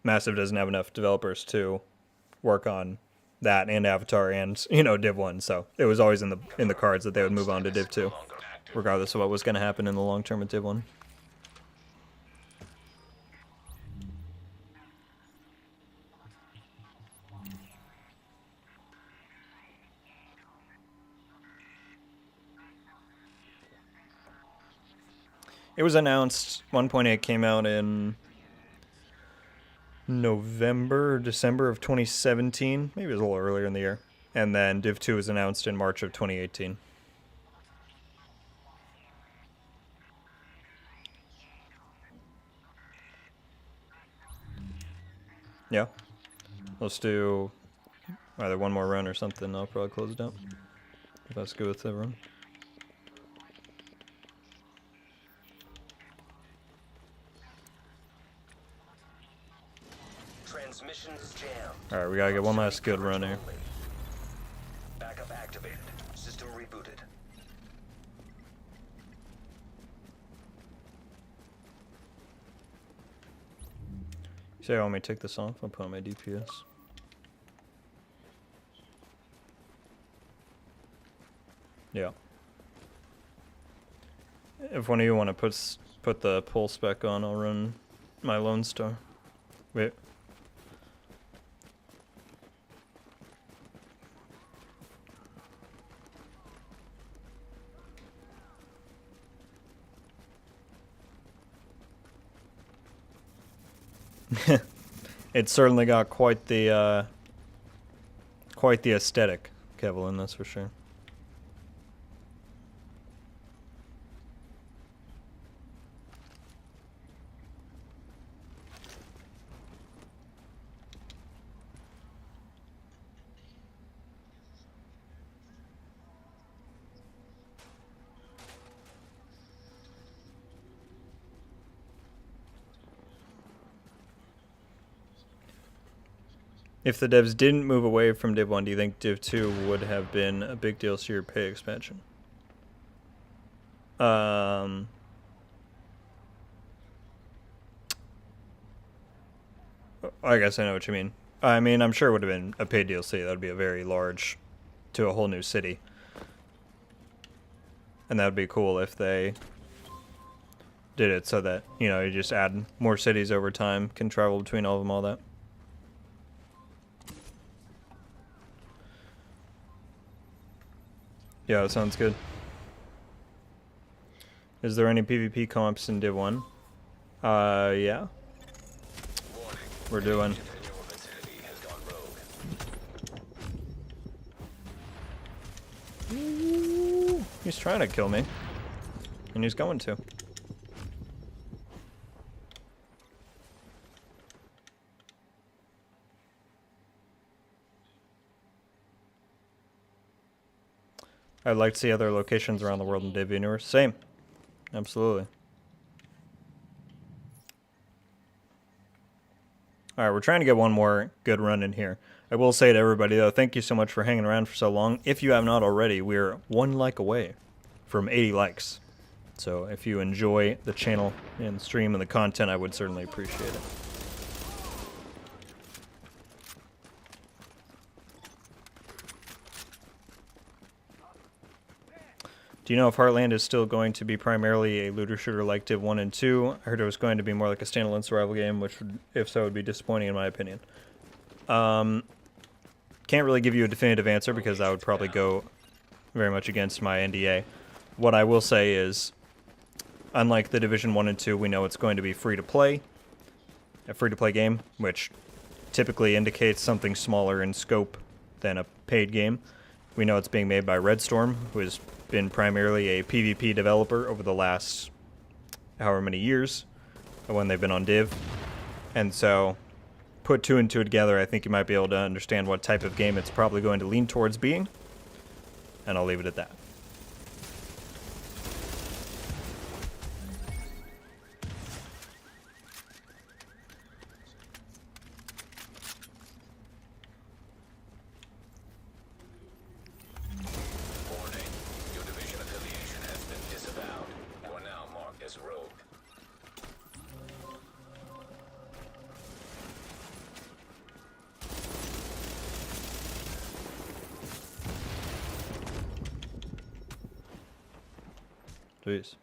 B: Massive doesn't have enough developers to work on that and Avatar and, you know, Div 1. So it was always in the cards that they would move on to Div 2, regardless of what was going to happen in the long term with Div 1. It was announced, 1.8 came out in November, December of 2017. Maybe it was a little earlier in the year. And then Div 2 was announced in March of 2018. Yeah. Let's do either one more run or something. I'll probably close it out. If that's good with everyone.
F: Transmissions jammed.
B: Alright, we gotta get one last good run here.
F: Backup activated. System rebooted.
B: See, I want me to take this off? I'll put on my DPS. Yeah. If one of you want to put the pulse spec on, I'll run my Lone Star. Wait. It's certainly got quite the aesthetic, Kevlin, that's for sure. If the devs didn't move away from Div 1, do you think Div 2 would have been a big DLC or pay expansion? I guess I know what you mean. I mean, I'm sure it would have been a paid DLC. That would be a very large, to a whole new city. And that would be cool if they did it so that, you know, you just add more cities over time, can travel between all of them, all that. Yeah, that sounds good. Is there any PvP comps in Div 1? Yeah. We're doing. Ooh, he's trying to kill me. And he's going to. I'd like to see other locations around the world in Div Universe. Same. Absolutely. Alright, we're trying to get one more good run in here. I will say to everybody, though, thank you so much for hanging around for so long. If you have not already, we're 1 like away from 80 likes. So if you enjoy the channel and the stream and the content, I would certainly appreciate it. Do you know if Heartland is still going to be primarily a looter shooter like Div 1 and 2? I heard it was going to be more like a standalone survival game, which would, if so, would be disappointing in my opinion. Can't really give you a definitive answer because that would probably go very much against my NDA. What I will say is, unlike the Division 1 and 2, we know it's going to be free-to-play, a free-to-play game, which typically indicates something smaller in scope than a paid game. We know it's being made by Red Storm, who has been primarily a PvP developer over the last however many years when they've been on Div. And so, put 2 and 2 together, I think you might be able to understand what type of game it's probably going to lean towards being. And I'll leave it at that. Jeez.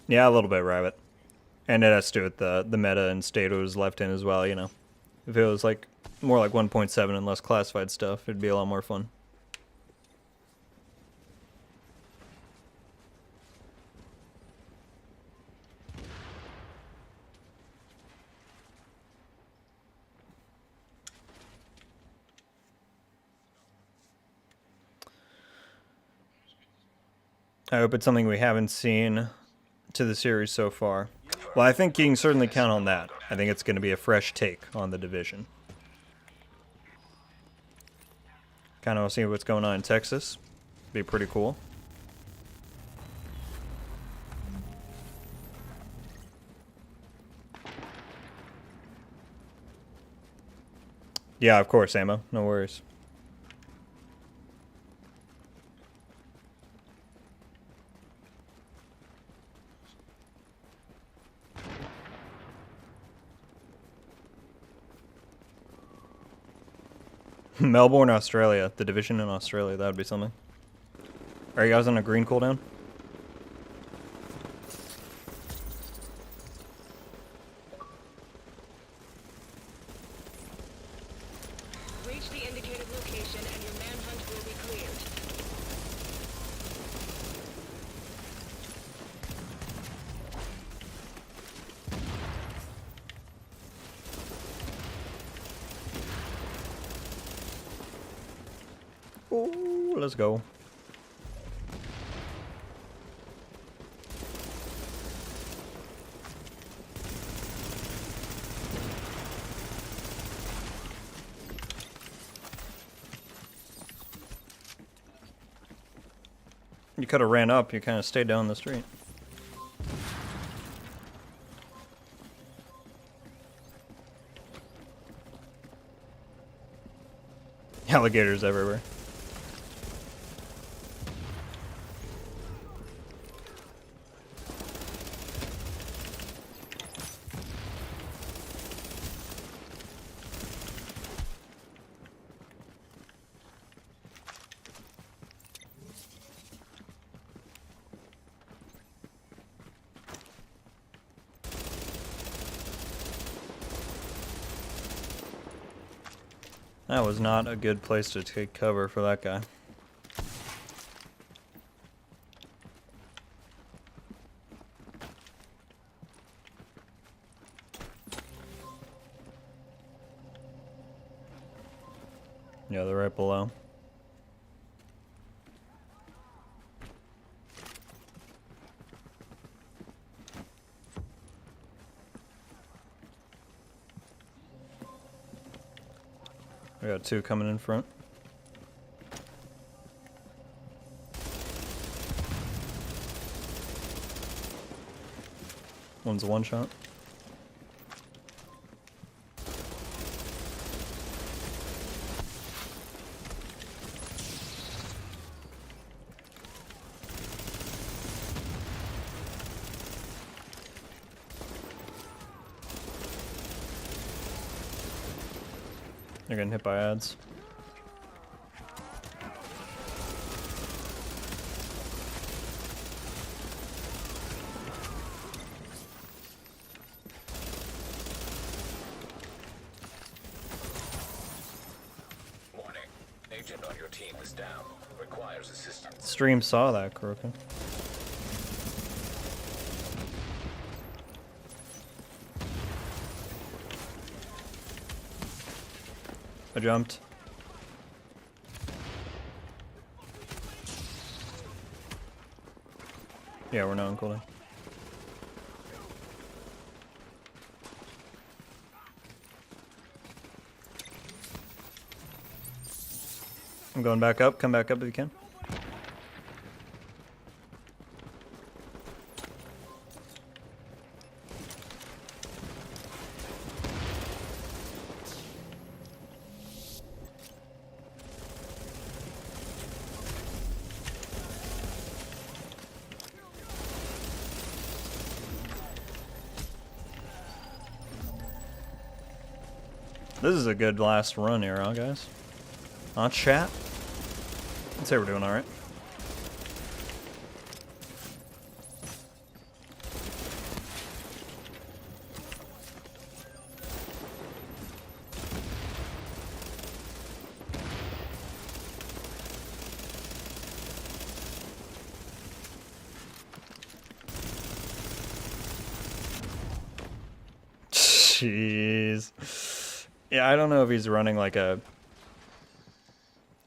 B: Yeah, a little bit, Rabbit. And it has to do with the meta and state it was left in as well, you know. If it was like more like 1.7 and less classified stuff, it'd be a lot more fun. I hope it's something we haven't seen to the series so far. Well, I think you can certainly count on that. I think it's going to be a fresh take on the Division. Kind of want to see what's going on in Texas. Be pretty cool. Yeah, of course, Ammo. No worries. Melbourne, Australia. The Division in Australia. That would be something. Are you guys on a green cooldown?
G: Reach the indicated location and your manhunt will be cleared.
B: Ooh, let's go. You could have ran up, you kind of stayed down the street. Alligators everywhere. That was not a good place to take cover for that guy. Yeah, they're right below. We got two coming in front. One's a one shot. They're getting hit by ads.
C: Warning. Agent on your team is down. Requires assistance.
B: Stream saw that, Kurokin. I jumped. Yeah, we're not on cooldown. I'm going back up. Come back up if you can. This is a good last run here, huh, guys? Huh, chat? I'd say we're doing alright. Jeez. Yeah, I don't know if he's running like a...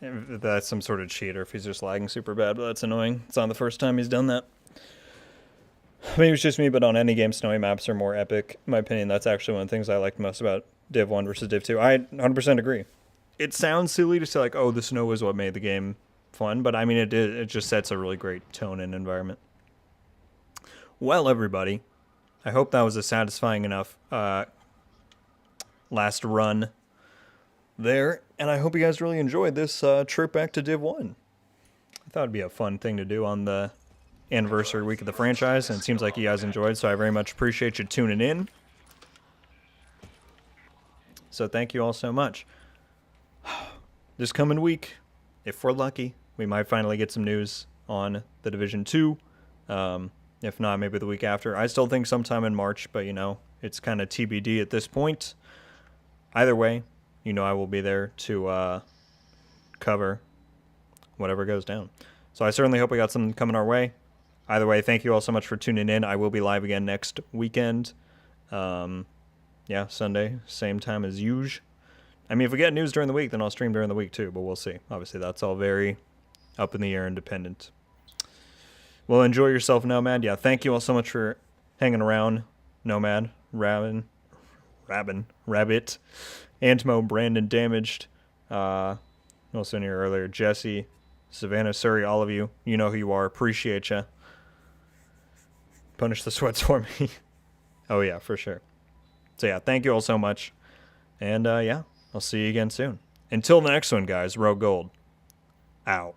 B: if that's some sort of cheat or if he's just lagging super bad, but that's annoying. It's not the first time he's done that. Maybe it's just me, but on any game, snowy maps are more epic. In my opinion, that's actually one of the things I liked most about Div 1 versus Div 2. I 100% agree. It sounds silly to say like, oh, the snow is what made the game fun, but I mean, it just sets a really great tone and environment. Well, everybody, I hope that was a satisfying enough last run there, and I hope you guys really enjoyed this trip back to Div 1. I thought it'd be a fun thing to do on the anniversary week of the franchise, and it seems like you guys enjoyed, so I very much appreciate you tuning in. So thank you all so much. This coming week, if we're lucky, we might finally get some news on the Division 2. If not, maybe the week after. I still think sometime in March, but you know, it's kind of TBD at this point. Either way, you know I will be there to cover whatever goes down. So I certainly hope we got something coming our way. Either way, thank you all so much for tuning in. I will be live again next weekend. Yeah, Sunday, same time as usual. I mean, if we get news during the week, then I'll stream during the week too, but we'll see. Obviously, that's all very up in the air and dependent. Well, enjoy yourself, Nomad. Yeah, thank you all so much for hanging around. Nomad, Rabbit, Antmo, Brandon, Damaged, also in here earlier, Jesse, Savannah, Surrey, all of you. You know who you are. Appreciate you. Punish the sweats for me. Oh, yeah, for sure. So, yeah, thank you all so much. And, yeah, I'll see you again soon. Until the next one, guys, Rogue Gold. Out.